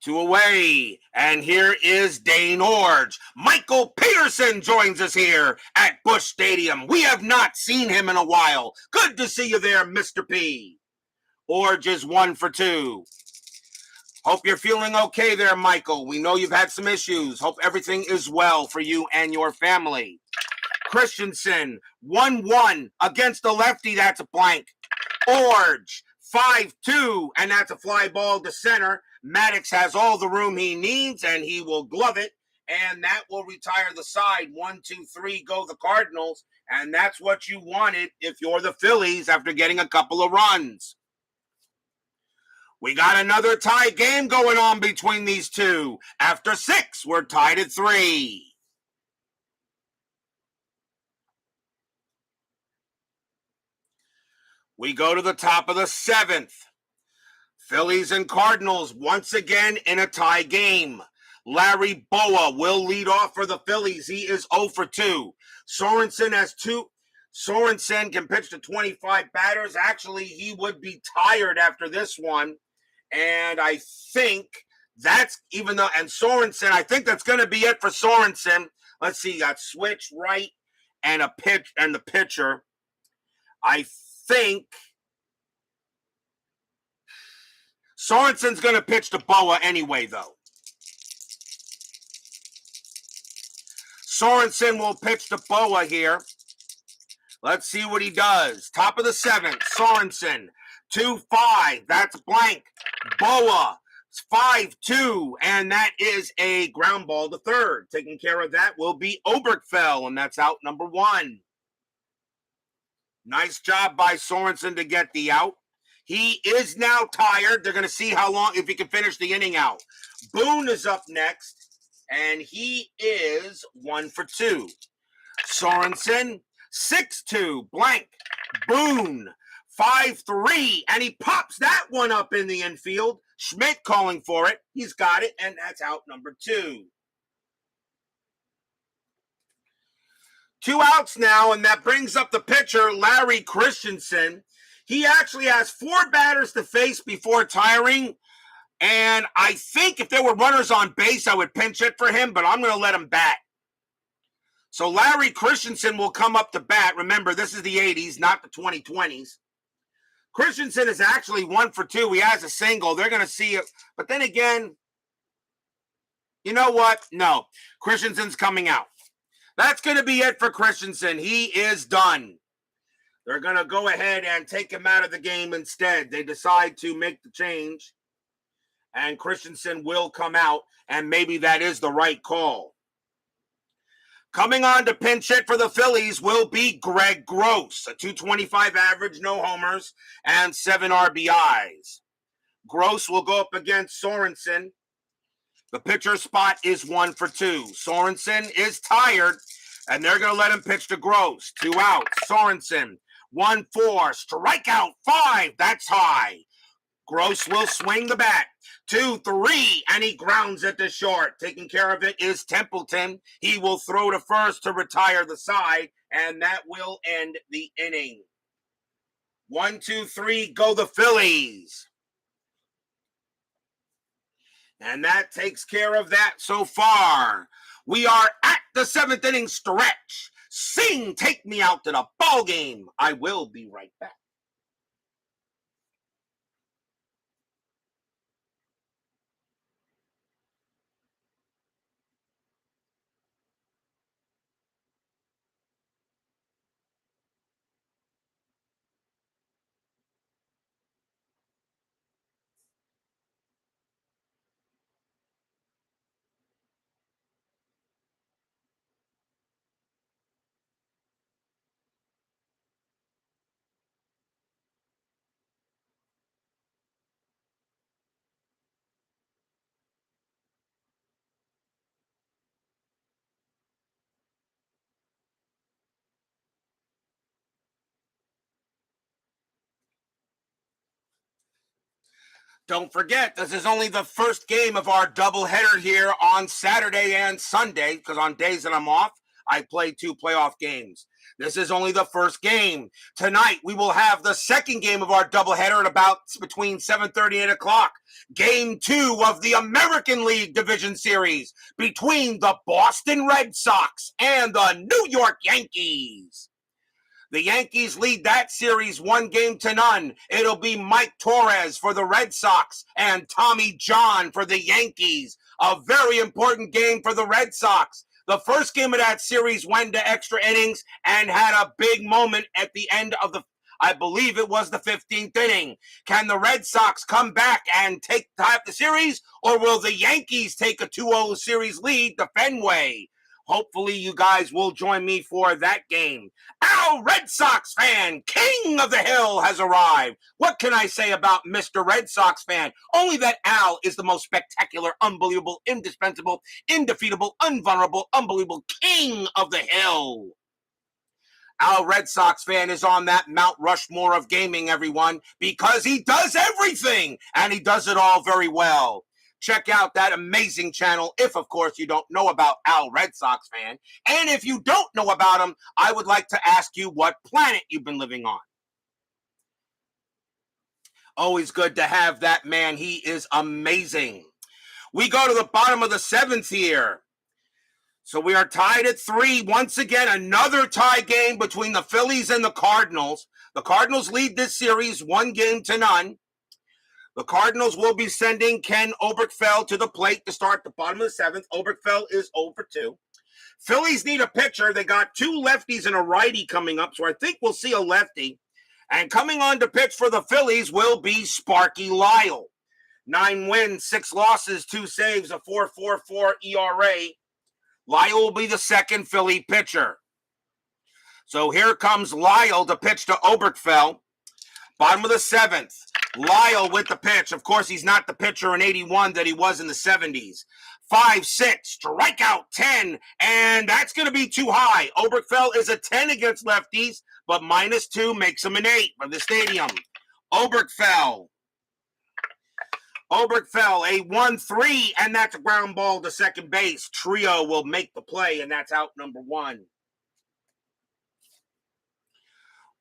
2 away, and here is Dane Orge. Michael Peterson joins us here at Busch Stadium. We have not seen him in a while. Good to see you there, Mr. P. Orge is 1 for 2. Hope you're feeling okay there, Michael. We know you've had some issues. Hope everything is well for you and your family. Christensen, 1-1 against the lefty. That's a blank. Orge, 5-2, and that's a fly ball to center. Maddox has all the room he needs, and he will glove it, and that will retire the side. 1-2-3 go the Cardinals, and that's what you wanted if you're the Phillies after getting a couple of runs. We got another tie game going on between these two. After 6, we're tied at 3. We go to the top of the 7th. Phillies and Cardinals once again in a tie game. Larry Boa will lead off for the Phillies. He is 0 for 2. Sorensen has 2. Sorensen can pitch to 25 batters. Actually, he would be tired after this one. And I think that's even though, and Sorensen, I think that's going to be it for Sorensen. Let's see, got switch right and a pitch and the pitcher. I think Sorensen's going to pitch to Boa anyway, though. Sorensen will pitch to Boa here. Let's see what he does. Top of the seventh, Sorensen, 2-5. That's blank. Boa, 5-2, and that is a ground ball to third. Taking care of that will be Oberkfell, and that's out number 1. Nice job by Sorensen to get the out. He is now tired. They're going to see how long, if he can finish the inning out. Boone is up next, and he is 1 for 2. Sorensen, 6-2, blank. Boone, 5-3, and he pops that one up in the infield. Schmidt calling for it. He's got it, and that's out number 2. 2 outs now, and that brings up the pitcher, Lary Christensen. He actually has 4 batters to face before tiring, and I think if there were runners on base, I would pinch hit for him, but I'm going to let him bat. So Lary Christensen will come up to bat. Remember, this is the 80s, not the 2020s. Christensen is actually 1 for 2. He has a single. They're going to see it. But then again, you know what? No, Christensen's coming out. That's going to be it for Christensen. He is done. They're going to go ahead and take him out of the game instead. They decide to make the change, and Christensen will come out, and maybe that is the right call. Coming on to pinch hit for the Phillies will be Greg Gross, a .225 average, no homers, and 7 RBIs. Gross will go up against Sorensen. The pitcher spot is 1 for 2. Sorensen is tired, and they're going to let him pitch to Gross. 2 outs. Sorensen, 1-4, strikeout 5. That's high. Gross will swing the bat. 2-3, and he grounds it to short. Taking care of it is Templeton. He will throw to first to retire the side, and that will end the inning. 1-2-3, go the Phillies. And that takes care of that so far. We are at the 7th inning stretch. Sing, take me out to the ball game. I will be right back. Don't forget, this is only the first game of our doubleheader here on Saturday and Sunday, because on days that I'm off, I play 2 playoff games. This is only the first game. Tonight, we will have the second game of our doubleheader at about between 7:30 and 8 o'clock. Game 2 of the American League Division Series between the Boston Red Sox and the New York Yankees. The Yankees lead that series 1-0. It'll be Mike Torres for the Red Sox and Tommy John for the Yankees. A very important game for the Red Sox. The first game of that series went to extra innings and had a big moment at the end of I believe it was the 15th inning. Can the Red Sox come back and tie up the series, or will the Yankees take a 2-0 series lead to Fenway? Hopefully you guys will join me for that game. Al Red Sox fan, King of the Hill, has arrived. What can I say about Mr. Red Sox fan? Only that Al is the most spectacular, unbelievable, indispensable, indefeatable, invulnerable, unbelievable King of the Hill. Al Red Sox fan is on that Mount Rushmore of gaming, everyone, because he does everything, and he does it all very well. Check out that amazing channel if, of course, you don't know about Al Red Sox fan. And if you don't know about him, I would like to ask you what planet you've been living on. Always good to have that man. He is amazing. We go to the bottom of the 7th here. So we are tied at 3. Once again, another tie game between the Phillies and the Cardinals. The Cardinals lead this series 1-0. The Cardinals will be sending Ken Oberkfell to the plate to start the bottom of the 7th. Oberkfell is 0 for 2. Phillies need a pitcher. They got 2 lefties and a righty coming up, so I think we'll see a lefty. And coming on to pitch for the Phillies will be Sparky Lyle. 9 wins, 6 losses, 2 saves, a 4.44 ERA. Lyle will be the second Philly pitcher. So here comes Lyle to pitch to Oberkfell. Bottom of the 7th. Lyle with the pitch. Of course, he's not the pitcher in 81 that he was in the 70s. 5-6, strikeout 10, and that's going to be too high. Oberkfell is a 10 against lefties, but -2 makes him an 8 for the stadium. Oberkfell, a 1-3, and that's a ground ball to second base. Trio will make the play, and that's out number 1.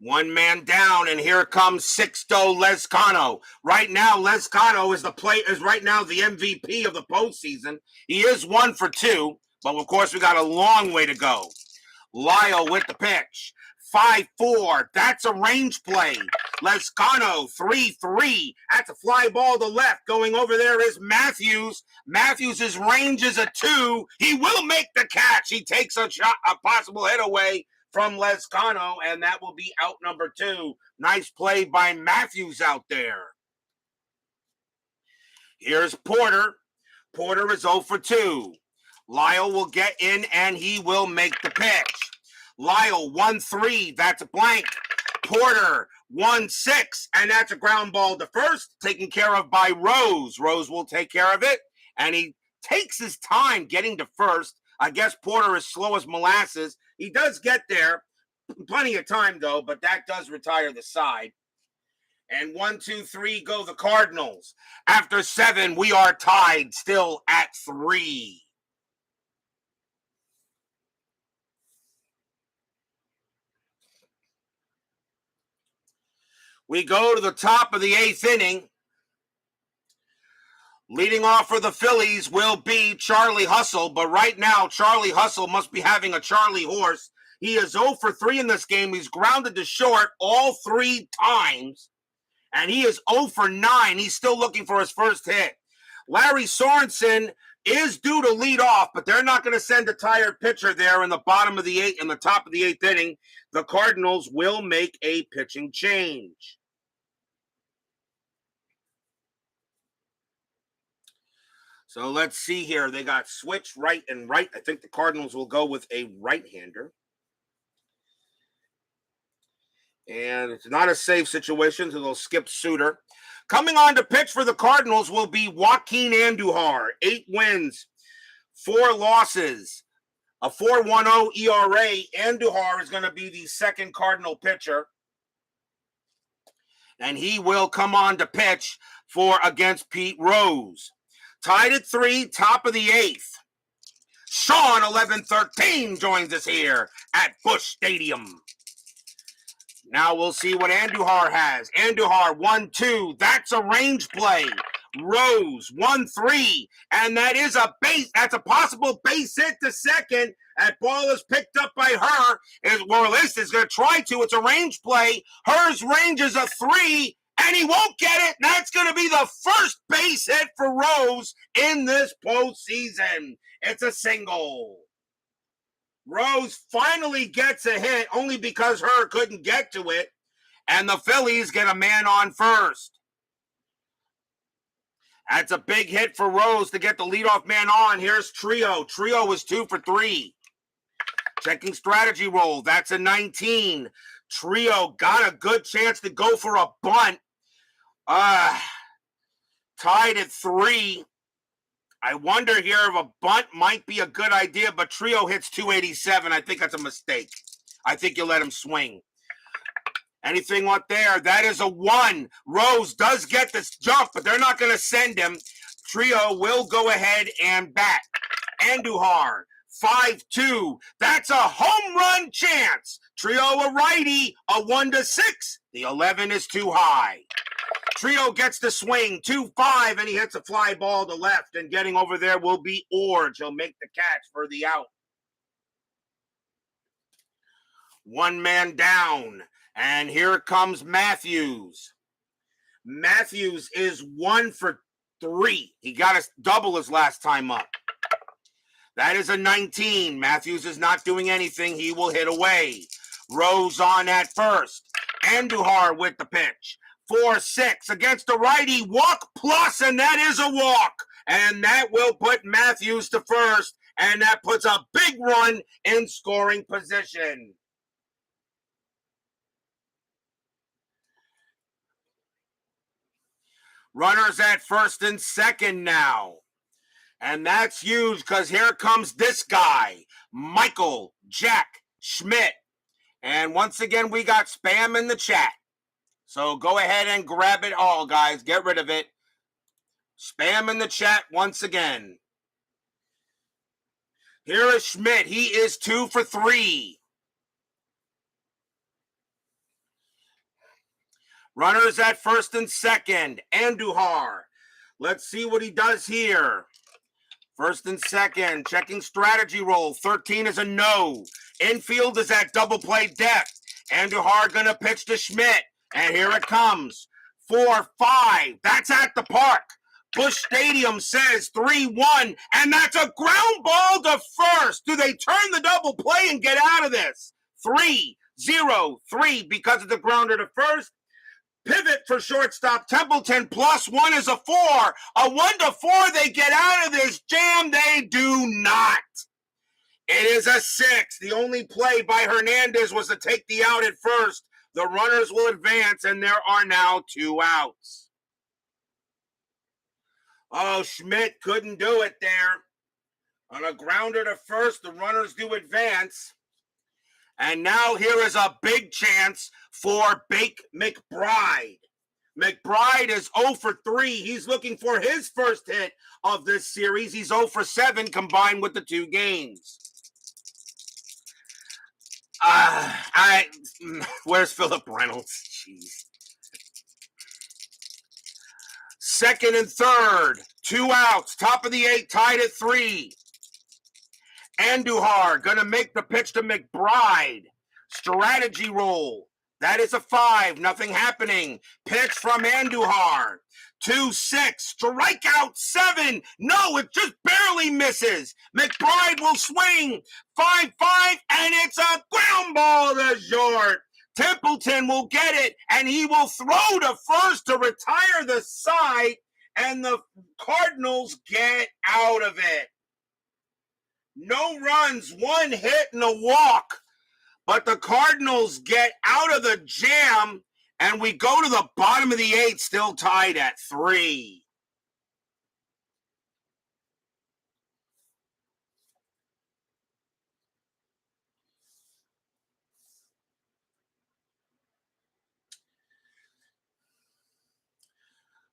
1 man down, and here comes Sixto Lezcano. Right now, Lezcano is right now the MVP of the postseason. He is 1 for 2, but of course we got a long way to go. Lyle with the pitch. 5-4. That's a range play. Lezcano, 3-3. That's a fly ball to left. Going over there is Matthews. Matthews' range is a 2. He will make the catch. He takes a shot, a possible hit away from Lezcano, and that will be out number 2. Nice play by Matthews out there. Here's Porter. Porter is 0 for 2. Lyle will get in, and he will make the pitch. Lyle, 1-3, that's a blank. Porter, 1-6, and that's a ground ball to first, taken care of by Rose. Rose will take care of it, and he takes his time getting to first. I guess Porter is slow as molasses. He does get there. Plenty of time, though, but that does retire the side. And 1, 2, 3 go the Cardinals. After 7, we are tied still at 3. We go to the top of the 8th inning. Leading off for the Phillies will be Charlie Hustle, but right now Charlie Hustle must be having a Charlie horse. He is 0 for 3 in this game. He's grounded to short all 3 times, and he is 0 for 9. He's still looking for his first hit. Lary Sorensen is due to lead off, but they're not going to send a tired pitcher there in the bottom of the 8th, in the top of the 8th inning. The Cardinals will make a pitching change. So let's see here. They got switch right and right. I think the Cardinals will go with a right-hander. And it's not a safe situation, so they'll skip Suter. Coming on to pitch for the Cardinals will be Joaquin Andujar. 8 wins, 4 losses, a 4.10 ERA. Andujar is going to be the second Cardinal pitcher. And he will come on to pitch for against Pete Rose. Tied at 3, top of the 8th. Sean 1113 joins us here at Busch Stadium. Now we'll see what Andujar has. Andujar 1-2. That's a range play. Rose 1-3, and that is a base. That's a possible base hit to second. That ball is picked up by her. Or at least is going to try to. It's a range play. Her's range is a 3. And he won't get it. That's going to be the first base hit for Rose in this postseason. It's a single. Rose finally gets a hit only because Her couldn't get to it. And the Phillies get a man on first. That's a big hit for Rose to get the leadoff man on. Here's Trio. Trio is 2 for 3. Checking strategy roll. That's a 19. Trio got a good chance to go for a bunt. Tied at 3. I wonder here if a bunt might be a good idea, but Trio hits 287. I think that's a mistake. I think you let him swing. Anything up there? That is a 1. Rose does get this jump, but they're not going to send him. Trio will go ahead and bat. Andujar, 5-2. That's a home run chance. Trio a righty, a 1-6. The 11 is too high. Trio gets the swing, 2-5, and he hits a fly ball to left, and getting over there will be Orge. He'll make the catch for the out. One man down. And here comes Matthews. Matthews is 1 for 3. He got a double his last time up. That is a 19. Matthews is not doing anything. He will hit away. Rose on at first. Andujar with the pitch. 4-6 against the righty. Walk plus, and that is a walk. And that will put Matthews to first. And that puts a big run in scoring position. Runners at first and second now. And that's huge because here comes this guy, Michael Jack Schmidt. And once again, we got spam in the chat. So go ahead and grab it all, guys. Get rid of it. Spam in the chat once again. Here is Schmidt. He is 2 for 3. Runners at first and second. Andujar. Let's see what he does here. First and second. Checking strategy roll. 13 is a no. Infield is at double play depth. Andujar going to pitch to Schmidt. And here it comes. 4-5. That's at the park. Busch Stadium says 3-1. And that's a ground ball to first. Do they turn the double play and get out of this? 3-0-3 because of the grounder to first. Pivot for shortstop Templeton. +1 is a 4. A 1-4. They get out of this jam. They do not. It is a 6. The only play by Hernandez was to take the out at first. The runners will advance, and there are now 2 outs. Oh, Schmidt couldn't do it there. On a grounder to first, the runners do advance. And now here is a big chance for Bake McBride. McBride is 0 for 3. He's looking for his first hit of this series. He's 0 for 7 combined with the 2 games. Where's Philip Reynolds? Jeez. Second and third, 2 outs. Top of the 8, tied at 3. Andujar going to make the pitch to McBride. Strategy roll. That is a 5. Nothing happening. Pitch from Andujar. 2-6. Strikeout 7. No, it just barely misses. McBride will swing. 5-5. And it's a ground ball to short. Templeton will get it. And he will throw to first to retire the side. And the Cardinals get out of it. No runs, 1 hit and a walk. But the Cardinals get out of the jam, and we go to the bottom of the 8th, still tied at 3.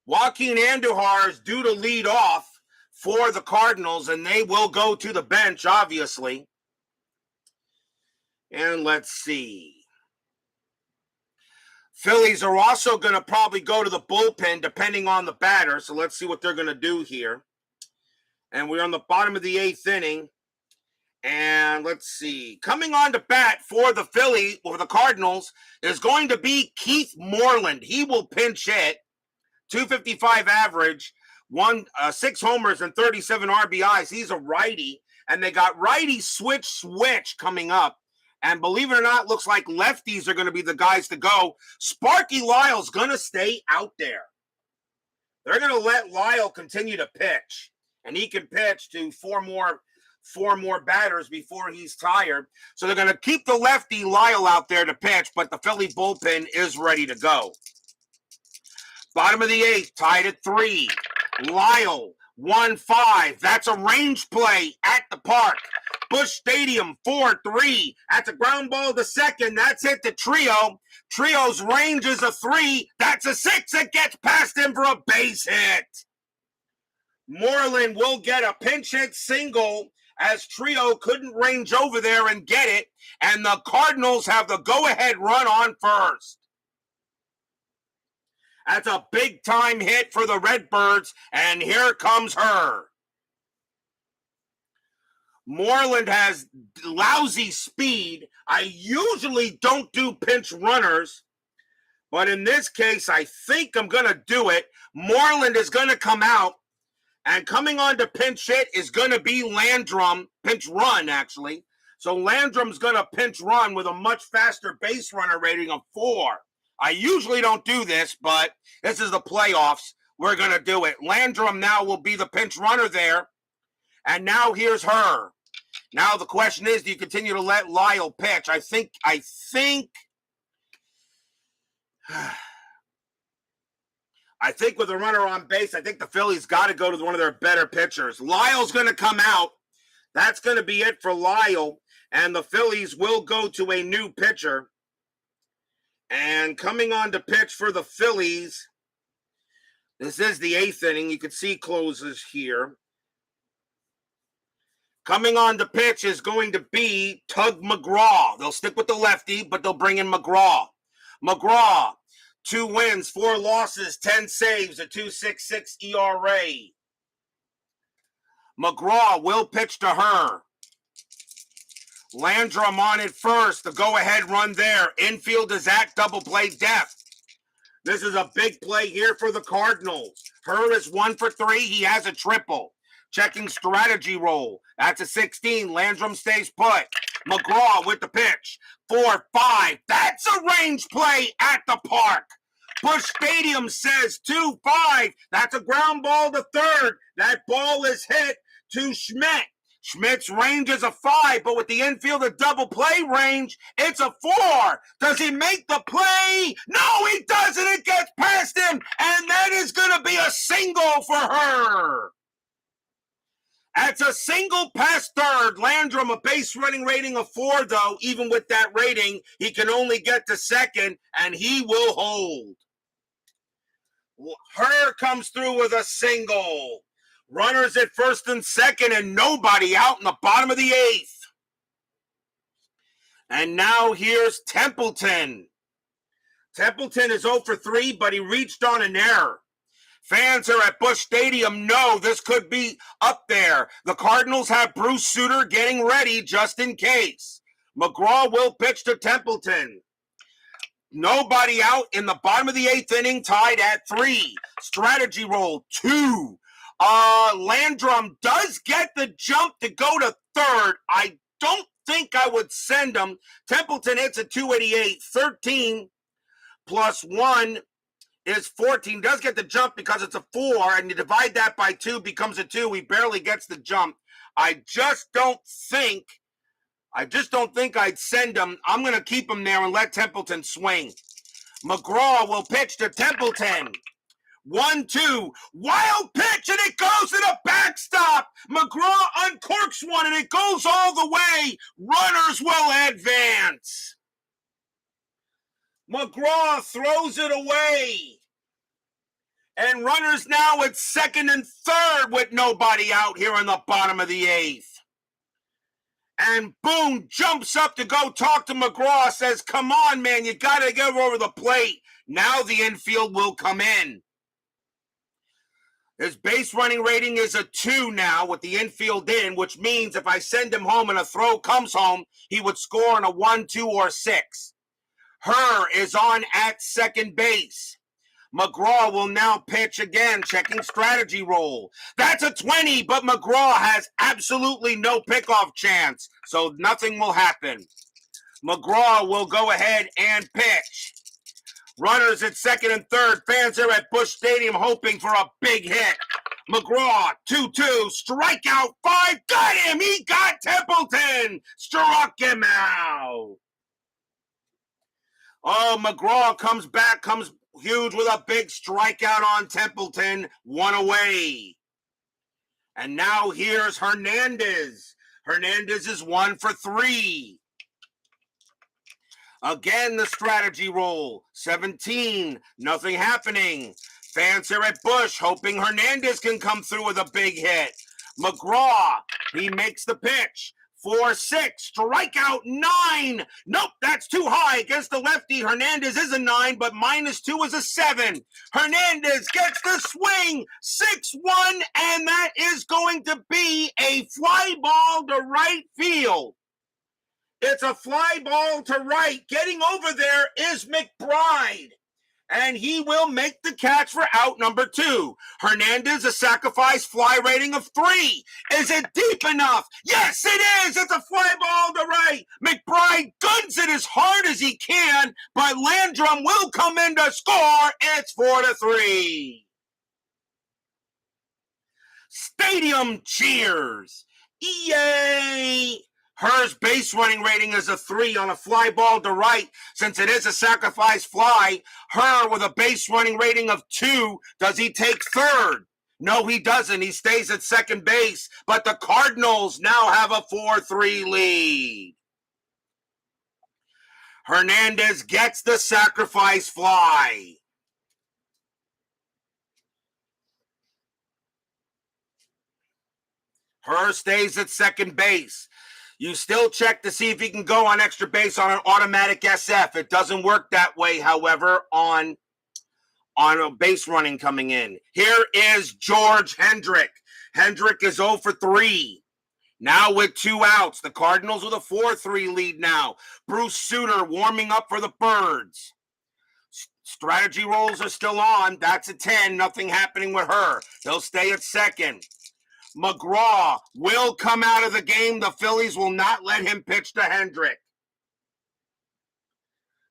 Joaquin Andujar is due to lead off for the Cardinals, and they will go to the bench, obviously. And let's see. Phillies are also going to probably go to the bullpen, depending on the batter. So let's see what they're going to do here. And we're on the bottom of the 8th inning. And let's see. Coming on to bat for the Phillies, or the Cardinals, is going to be Keith Moreland. He will pinch hit. 255 average. 6 homers and 37 RBIs. He's a righty. And they got righty switch coming up. And believe it or not, looks like lefties are going to be the guys to go. Sparky Lyle's going to stay out there. They're going to let Lyle continue to pitch. And he can pitch to four more batters before he's tired. So they're going to keep the lefty Lyle out there to pitch, but the Philly bullpen is ready to go. Bottom of the 8th, tied at 3. Lyle, 1-5. That's a range play at the park. Busch Stadium, 4-3. That's a ground ball to second. That's hit to Trio. Trio's range is a 3. That's a 6. It gets past him for a base hit. Moreland will get a pinch hit single as Trio couldn't range over there and get it. And the Cardinals have the go-ahead run on first. That's a big-time hit for the Redbirds, and here comes her. Moreland has lousy speed. I usually don't do pinch runners, but in this case, I think I'm going to do it. Moreland is going to come out, and coming on to pinch hit is going to be Landrum, pinch run, actually. So Landrum's going to pinch run with a much faster base runner rating of 4. I usually don't do this, but this is the playoffs. We're going to do it. Landrum now will be the pinch runner there. And now here's her. Now the question is, do you continue to let Lyle pitch? I think with a runner on base, I think the Phillies got to go to one of their better pitchers. Lyle's going to come out. That's going to be it for Lyle. And the Phillies will go to a new pitcher. And coming on to pitch for the Phillies, this is the 8th inning. You can see closes here. Coming on to pitch is going to be Tug McGraw. They'll stick with the lefty, but they'll bring in McGraw. McGraw, 2 wins, 4 losses, 10 saves, a 2.66 ERA. McGraw will pitch to her. Landrum on it first. The go-ahead run there. Infield is at double play depth. This is a big play here for the Cardinals. Her is 1 for 3. He has a triple. Checking strategy roll. That's a 16. Landrum stays put. McGraw with the pitch. 4-5. That's a range play at the park. Busch Stadium says 2-5. That's a ground ball to third. That ball is hit to Schmidt. Schmidt's range is a 5, but with the infield of double play range, it's a 4. Does he make the play? No, he doesn't. It gets past him, and that is going to be a single for her. That's a single past third. Landrum, a base running rating of 4, though. Even with that rating, he can only get to second, and he will hold. Her comes through with a single. Runners at first and second, and nobody out in the bottom of the 8th. And now here's Templeton. Templeton is 0 for 3, but he reached on an error. Fans here at Busch Stadium know this could be up there. The Cardinals have Bruce Sutter getting ready just in case. McGraw will pitch to Templeton. Nobody out in the bottom of the 8th inning, tied at 3. Strategy roll 2. Landrum does get the jump to go to third. I don't think I would send him. Templeton hits a 288. 13 plus 1 is 14. Does get the jump because it's a 4, and you divide that by 2 becomes a 2. He barely gets the jump. I just don't think I'd send him. I'm going to keep him there and let Templeton swing. McGraw will pitch to Templeton. 1-2, wild pitch, and it goes to the backstop. McGraw uncorks one, and it goes all the way. Runners will advance. McGraw throws it away. And runners now at second and third with nobody out here in the bottom of the 8th. And Boone jumps up to go talk to McGraw, says, come on, man, you got to get over the plate. Now the infield will come in. His base running rating is a 2 now with the infield in, which means if I send him home and a throw comes home, he would score in a 1, 2, or 6. Her is on at second base. McGraw will now pitch again, checking strategy roll. That's a 20, but McGraw has absolutely no pickoff chance, so nothing will happen. McGraw will go ahead and pitch. Runners at second and third. Fans are at Busch Stadium hoping for a big hit. McGraw, 2-2, strikeout 5. Got him! He got Templeton! Struck him out! Oh, McGraw comes back, comes huge with a big strikeout on Templeton. 1 away. And now here's Hernandez. Hernandez is 1 for 3. Again, the strategy roll. 17. Nothing happening. Fans here at Busch hoping Hernandez can come through with a big hit. McGraw, he makes the pitch. 4-6, strikeout 9. Nope, that's too high against the lefty. Hernandez is a 9, but -2 is a 7. Hernandez gets the swing, 6-1, and that is going to be a fly ball to right field. It's a fly ball to right. Getting over there is McBride, and he will make the catch for out number 2. Hernandez, a sacrifice fly rating of 3. Is it deep enough? Yes, it is. It's a fly ball to right. McBride guns it as hard as he can, but Landrum will come in to score. It's 4-3. Stadium cheers. Yay! Her's base running rating is a 3 on a fly ball to right. Since it is a sacrifice fly, Her with a base running rating of 2, does he take third? No, he doesn't. He stays at second base. But the Cardinals now have a 4-3 lead. Hernandez gets the sacrifice fly. Her stays at second base. You still check to see if he can go on extra base on an automatic SF. It doesn't work that way, however, on a base running coming in. Here is George Hendrick. Hendrick is 0 for 3. Now with 2 outs. The Cardinals with a 4-3 lead now. Bruce Sutter warming up for the Birds. Strategy rolls are still on. That's a 10. Nothing happening with Her. He'll stay at second. McGraw will come out of the game. The Phillies will not let him pitch to Hendrick.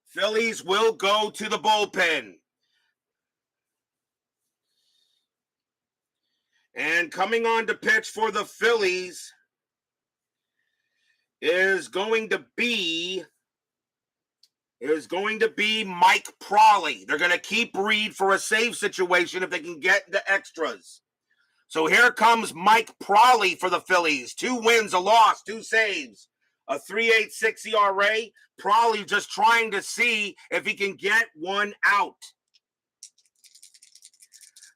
Phillies will go to the bullpen. And coming on to pitch for the Phillies is going to be Mike Prawley. They're going to keep Reed for a save situation if they can get the extras. So here comes Mike Prawley for the Phillies. 2 wins, a loss, 2 saves, a 3.86 ERA. Prawley just trying to see if he can get 1 out.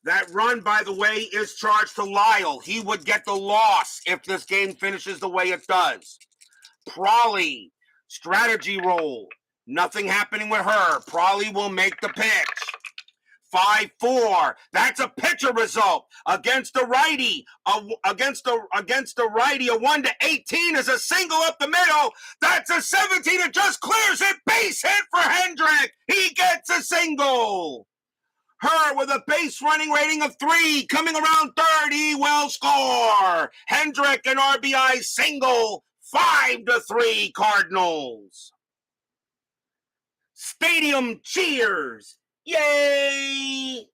That run, by the way, is charged to Lyle. He would get the loss if this game finishes the way it does. Prawley, strategy roll. Nothing happening with Her. Prawley will make the pitch. 5-4. That's a pitcher result against the righty. Against the righty, a 1-18 is a single up the middle. That's a 17. It just clears it. Base hit for Hendrick. He gets a single. Her with a base running rating of 3, coming around third. He will score. Hendrick an RBI single. 5-3 Cardinals. Stadium cheers. Yay!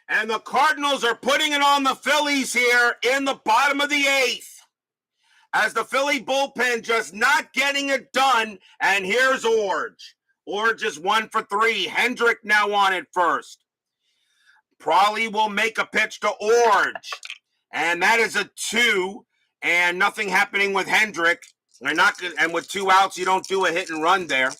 And the Cardinals are putting it on the Phillies here in the bottom of the 8th. As the Philly bullpen just not getting it done. And here's Orge. Orge is 1 for 3. Hendrick now on it first. Prawley will make a pitch to Orge. And that is a 2. And nothing happening with Hendrick. And with 2 outs, you don't do a hit and run there.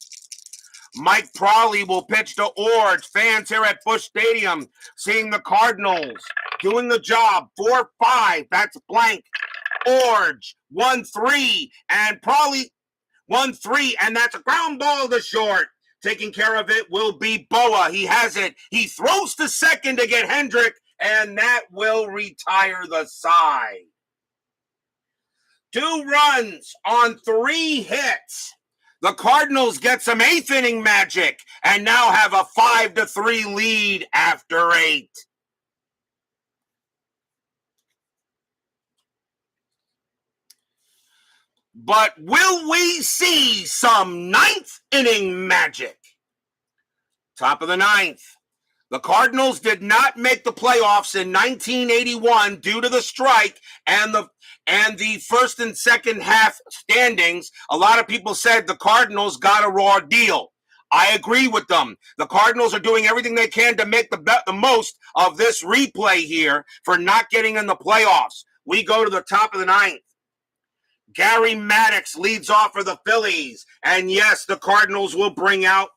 Mike Prawley will pitch to Orge. Fans here at Busch Stadium seeing the Cardinals doing the job. 4-5. That's blank. Orge 1-3. And Prawley 1-3. And that's a ground ball to short. Taking care of it will be Boa. He has it. He throws to second to get Hendrick. And that will retire the side. 2 runs on 3 hits. The Cardinals get some 8th inning magic and now have a 5-3 lead after 8. But will we see some 9th inning magic? Top of the 9th. The Cardinals did not make the playoffs in 1981 due to the strike and the first and second half standings. A lot of people said the Cardinals got a raw deal. I agree with them. The Cardinals are doing everything they can to make the most of this replay here for not getting in the playoffs. We go to the top of the 9th. Gary Maddox leads off for the Phillies. And yes, the Cardinals will bring out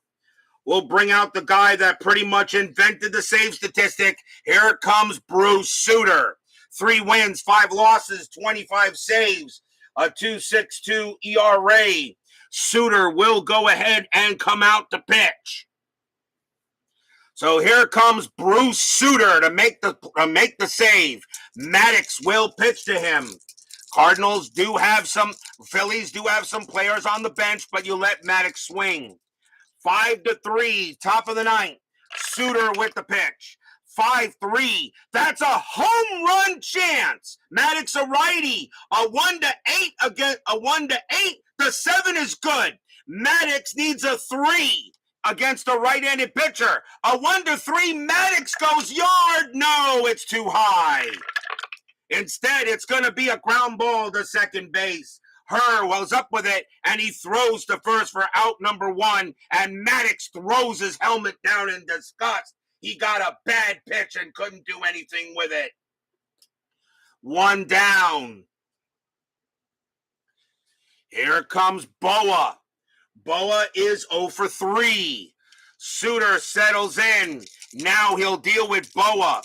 We'll bring out the guy that pretty much invented the save statistic. Here comes Bruce Sutter. 3 wins, 5 losses, 25 saves, a 2.62 ERA. Sutter will go ahead and come out to pitch. So here comes Bruce Sutter to make the save. Maddox will pitch to him. Phillies do have some players on the bench, but you let Maddox swing. 5-3, top of the ninth. Sutter with the pitch. 5-3. That's a home run chance. Maddox a righty. A 1-8 against a 1-8. The 7 is good. Maddox needs a 3 against a right-handed pitcher. A 1-3. Maddox goes yard. No, it's too high. Instead, it's going to be a ground ball to second base. Herr was up with it, and he throws to first for out number 1, and Maddox throws his helmet down in disgust. He got a bad pitch and couldn't do anything with it. 1 down. Here comes Boa. Boa is 0 for 3. Sutter settles in. Now he'll deal with Boa.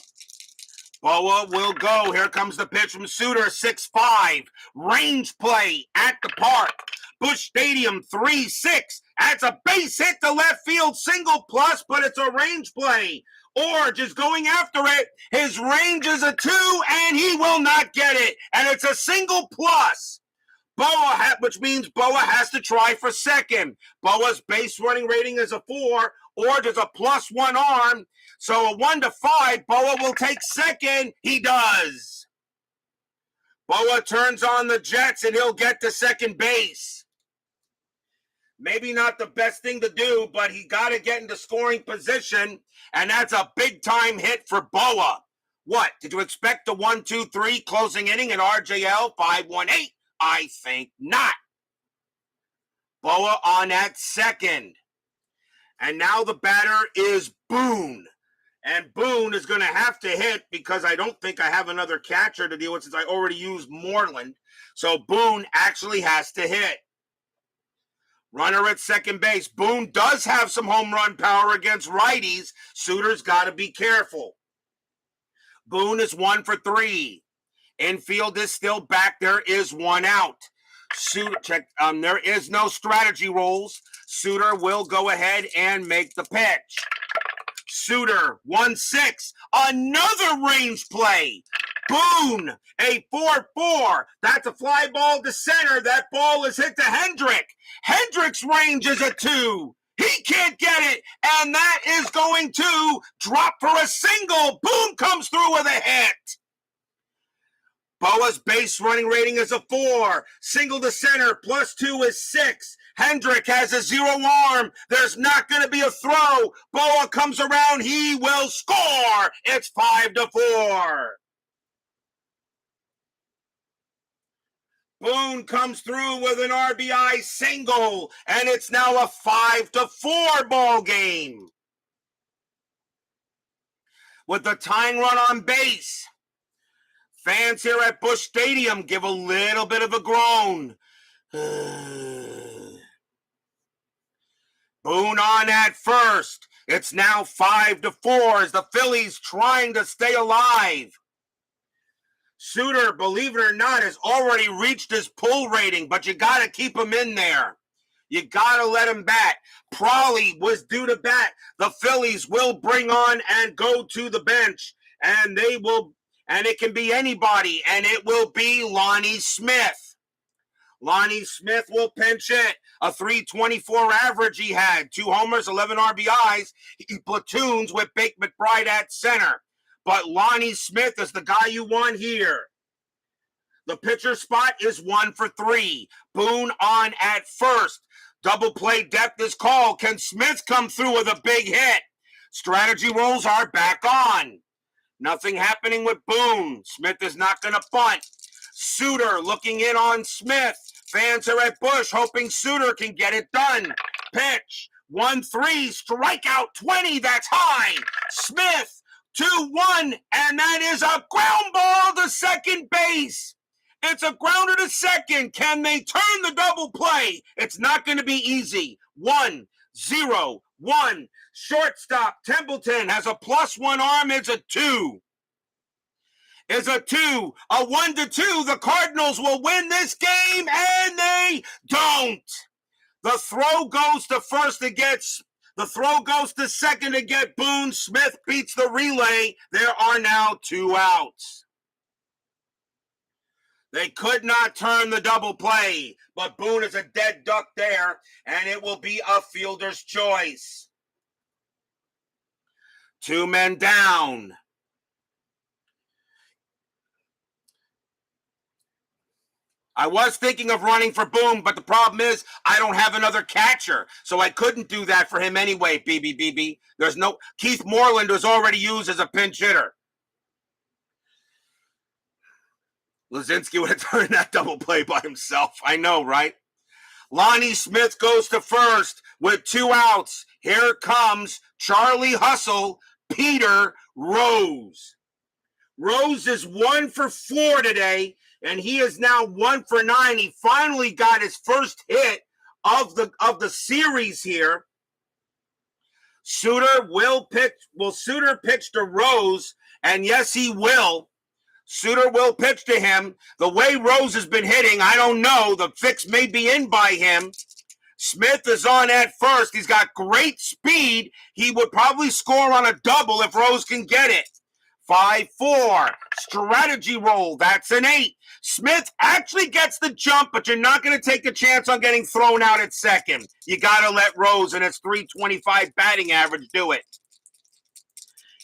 Boa will go. Here comes the pitch from Sutter, 6-5. Range play at the park. Busch Stadium, 3-6. That's a base hit to left field, single plus, but it's a range play. Or just going after it, his range is a 2, and he will not get it. And it's a single plus. Which means Boa has to try for second. Boa's base running rating is a 4, or there's a +1 arm. So a 1-5, Boa will take second. He does. Boa turns on the jets, and he'll get to second base. Maybe not the best thing to do, but he got to get into scoring position, and that's a big-time hit for Boa. What? Did you expect a 1-2-3 closing inning at RJL 5-1-8? I think not. Boa on at second. And now the batter is Boone. And Boone is going to have to hit because I don't think I have another catcher to deal with since I already used Moreland. So Boone actually has to hit. Runner at second base. Boone does have some home run power against righties. Sutter's got to be careful. Boone is 1 for 3. Infield is still back. There is 1 out. There is no strategy rolls. Sutter will go ahead and make the pitch. Sutter, 1-6. Another range play. Boone, a 4-4. That's a fly ball to center. That ball is hit to Hendrick. Hendrick's range is a 2. He can't get it, and that is going to drop for a single. Boone comes through with a hit. Boa's base running rating is a 4. Single to center, +2 is 6. Hendrick has a 0 arm. There's not going to be a throw. Boa comes around. He will score. It's 5-4. Boone comes through with an RBI single, and it's now a 5-4 ball game. With the tying run on base, fans here at Busch Stadium give a little bit of a groan. Boone on at first. It's now 5-4 as the Phillies trying to stay alive. Sutter, believe it or not, has already reached his pull rating, but you got to keep him in there. You got to let him bat. Prawley was due to bat. The Phillies will bring on and go to the bench, and it can be anybody, and it will be Lonnie Smith. Lonnie Smith will pinch it. A .324 average he had. 2 homers, 11 RBIs. He platoons with Bake McBride at center. But Lonnie Smith is the guy you want here. The pitcher spot is 1 for 3. Boone on at first. Double play depth is called. Can Smith come through with a big hit? Strategy rolls are back on. Nothing happening with Boone. Smith is not going to bunt. Sutter looking in on Smith. Fans are at Busch hoping Sutter can get it done. Pitch. 1-3. Strikeout 20. That's high. Smith. 2-1. And that is a ground ball to second base. It's a grounder to second. Can they turn the double play? It's not going to be easy. 1-0. 1. Shortstop Templeton has a +1 arm. It's a 2. Is a 2. A 1-2. The Cardinals will win this game, and they don't. The throw goes to first to get. The throw goes to second to get Boone. Smith beats the relay. There are now 2 outs. They could not turn the double play, but Boone is a dead duck there, and it will be a fielder's choice. 2 men down. I was thinking of running for Boone, but the problem is I don't have another catcher, so I couldn't do that for him anyway, BB. There's no... Keith Moreland was already used as a pinch hitter. Lazinski would have turned that double play by himself. I know, right? Lonnie Smith goes to first with 2 outs. Here comes Charlie Hustle, Peter Rose. Rose is 1 for 4 today, and he is now 1 for 9. He finally got his first hit of the series here. Will Suter pitch to Rose? And yes, he will. Suter will pitch to him. The way Rose has been hitting, I don't know. The fix may be in by him. Smith is on at first. He's got great speed. He would probably score on a double if Rose can get it. 5-4. Strategy roll. That's an 8. Smith actually gets the jump, but you're not going to take a chance on getting thrown out at second. You got to let Rose and his .325 batting average do it.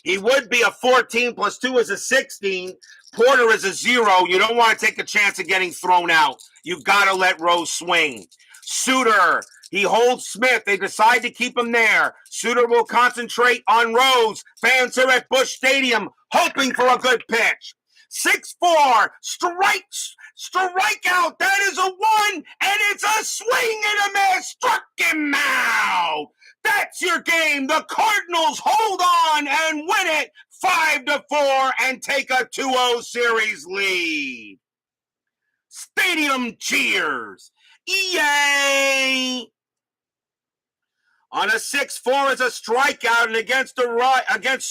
He would be a 14 plus 2 is a 16. Porter is a 0. You don't want to take a chance of getting thrown out. You've got to let Rose swing. Suter, he holds Smith. They decide to keep him there. Suter will concentrate on Rose. Fans here at Busch Stadium hoping for a good pitch. 6-4, strikeout. That is a 1, and it's a swing and a miss. Struck him out. That's your game. The Cardinals hold on and win it 5-4 and take a 2-0 series lead. Stadium cheers. Yay! On a 6-4 is a strikeout, and against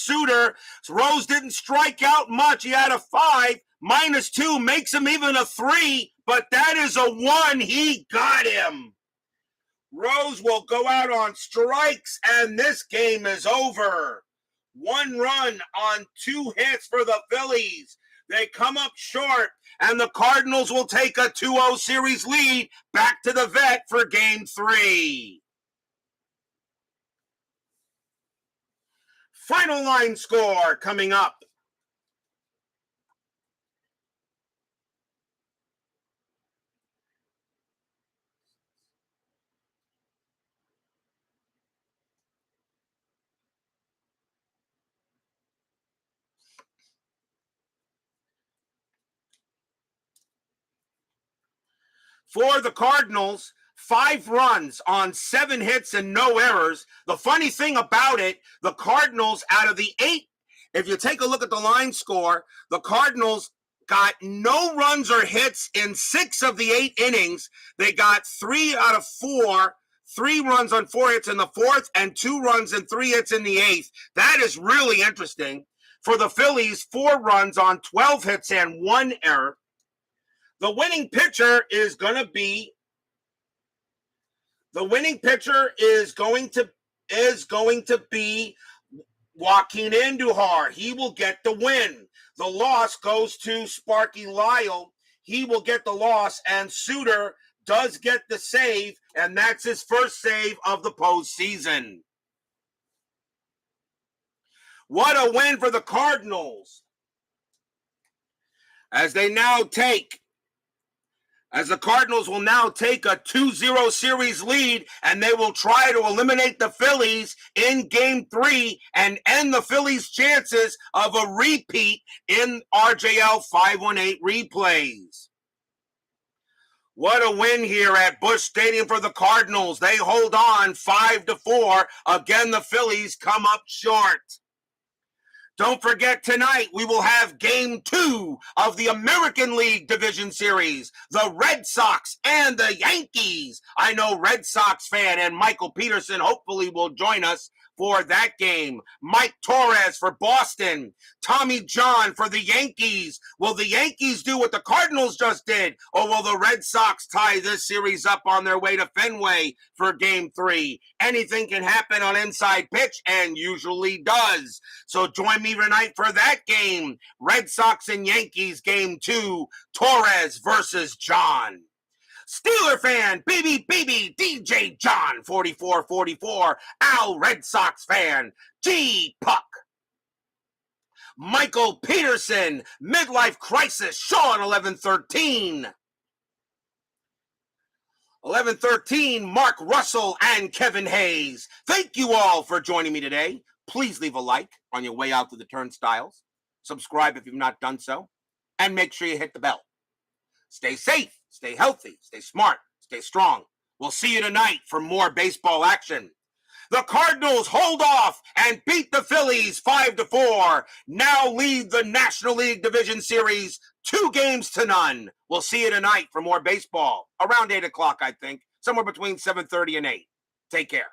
Suter, Rose didn't strike out much. He had a 5. -2 makes him even a 3, but that is a 1. He got him. Rose will go out on strikes, and this game is over. 1 run on 2 hits for the Phillies. They come up short, and the Cardinals will take a 2-0 series lead back to the vet for Game 3. Final line score coming up. For the Cardinals, 5 runs on 7 hits and no errors. The funny thing about it, the Cardinals, out of the 8, if you take a look at the line score, the Cardinals got no runs or hits in 6 of the 8 innings. They got 3 out of 4, 3 runs on 4 hits in the 4th, and 2 runs and 3 hits in the 8th. That is really interesting. For the Phillies, 4 runs on 12 hits and 1 error. The winning pitcher is going to be Joaquin Andujar. He will get the win. The loss goes to Sparky Lyle. He will get the loss, and Suter does get the save, and that's his first save of the postseason. What a win for the Cardinals. As the Cardinals will now take a 2-0 series lead, and they will try to eliminate the Phillies in Game 3 and end the Phillies' chances of a repeat in RJL 518 replays. What a win here at Busch Stadium for the Cardinals. They hold on 5-4. Again, the Phillies come up short. Don't forget, tonight we will have Game 2 of the American League Division Series, the Red Sox and the Yankees. I know Red Sox fan and Michael Peterson hopefully will join us for that game. Mike Torres for Boston. Tommy John for the Yankees. Will the Yankees do what the Cardinals just did, or will the Red Sox tie this series up on their way to Fenway for Game 3? Anything can happen on Inside Pitch, and usually does. So join me tonight for that game. Red Sox and Yankees Game 2, Torres versus John. Steeler fan, baby, DJ John, 4444. Al, Red Sox fan, G Puck. Michael Peterson, midlife crisis, Sean, 1113. 1113, Mark Russell and Kevin Hayes. Thank you all for joining me today. Please leave a like on your way out to the turnstiles. Subscribe if you've not done so. And make sure you hit the bell. Stay safe, stay healthy, stay smart, stay strong. We'll see you tonight for more baseball action. The Cardinals hold off and beat the Phillies 5-4. Now lead the National League Division Series 2-0. We'll see you tonight for more baseball. Around 8 o'clock, I think. Somewhere between 7:30 and 8. Take care.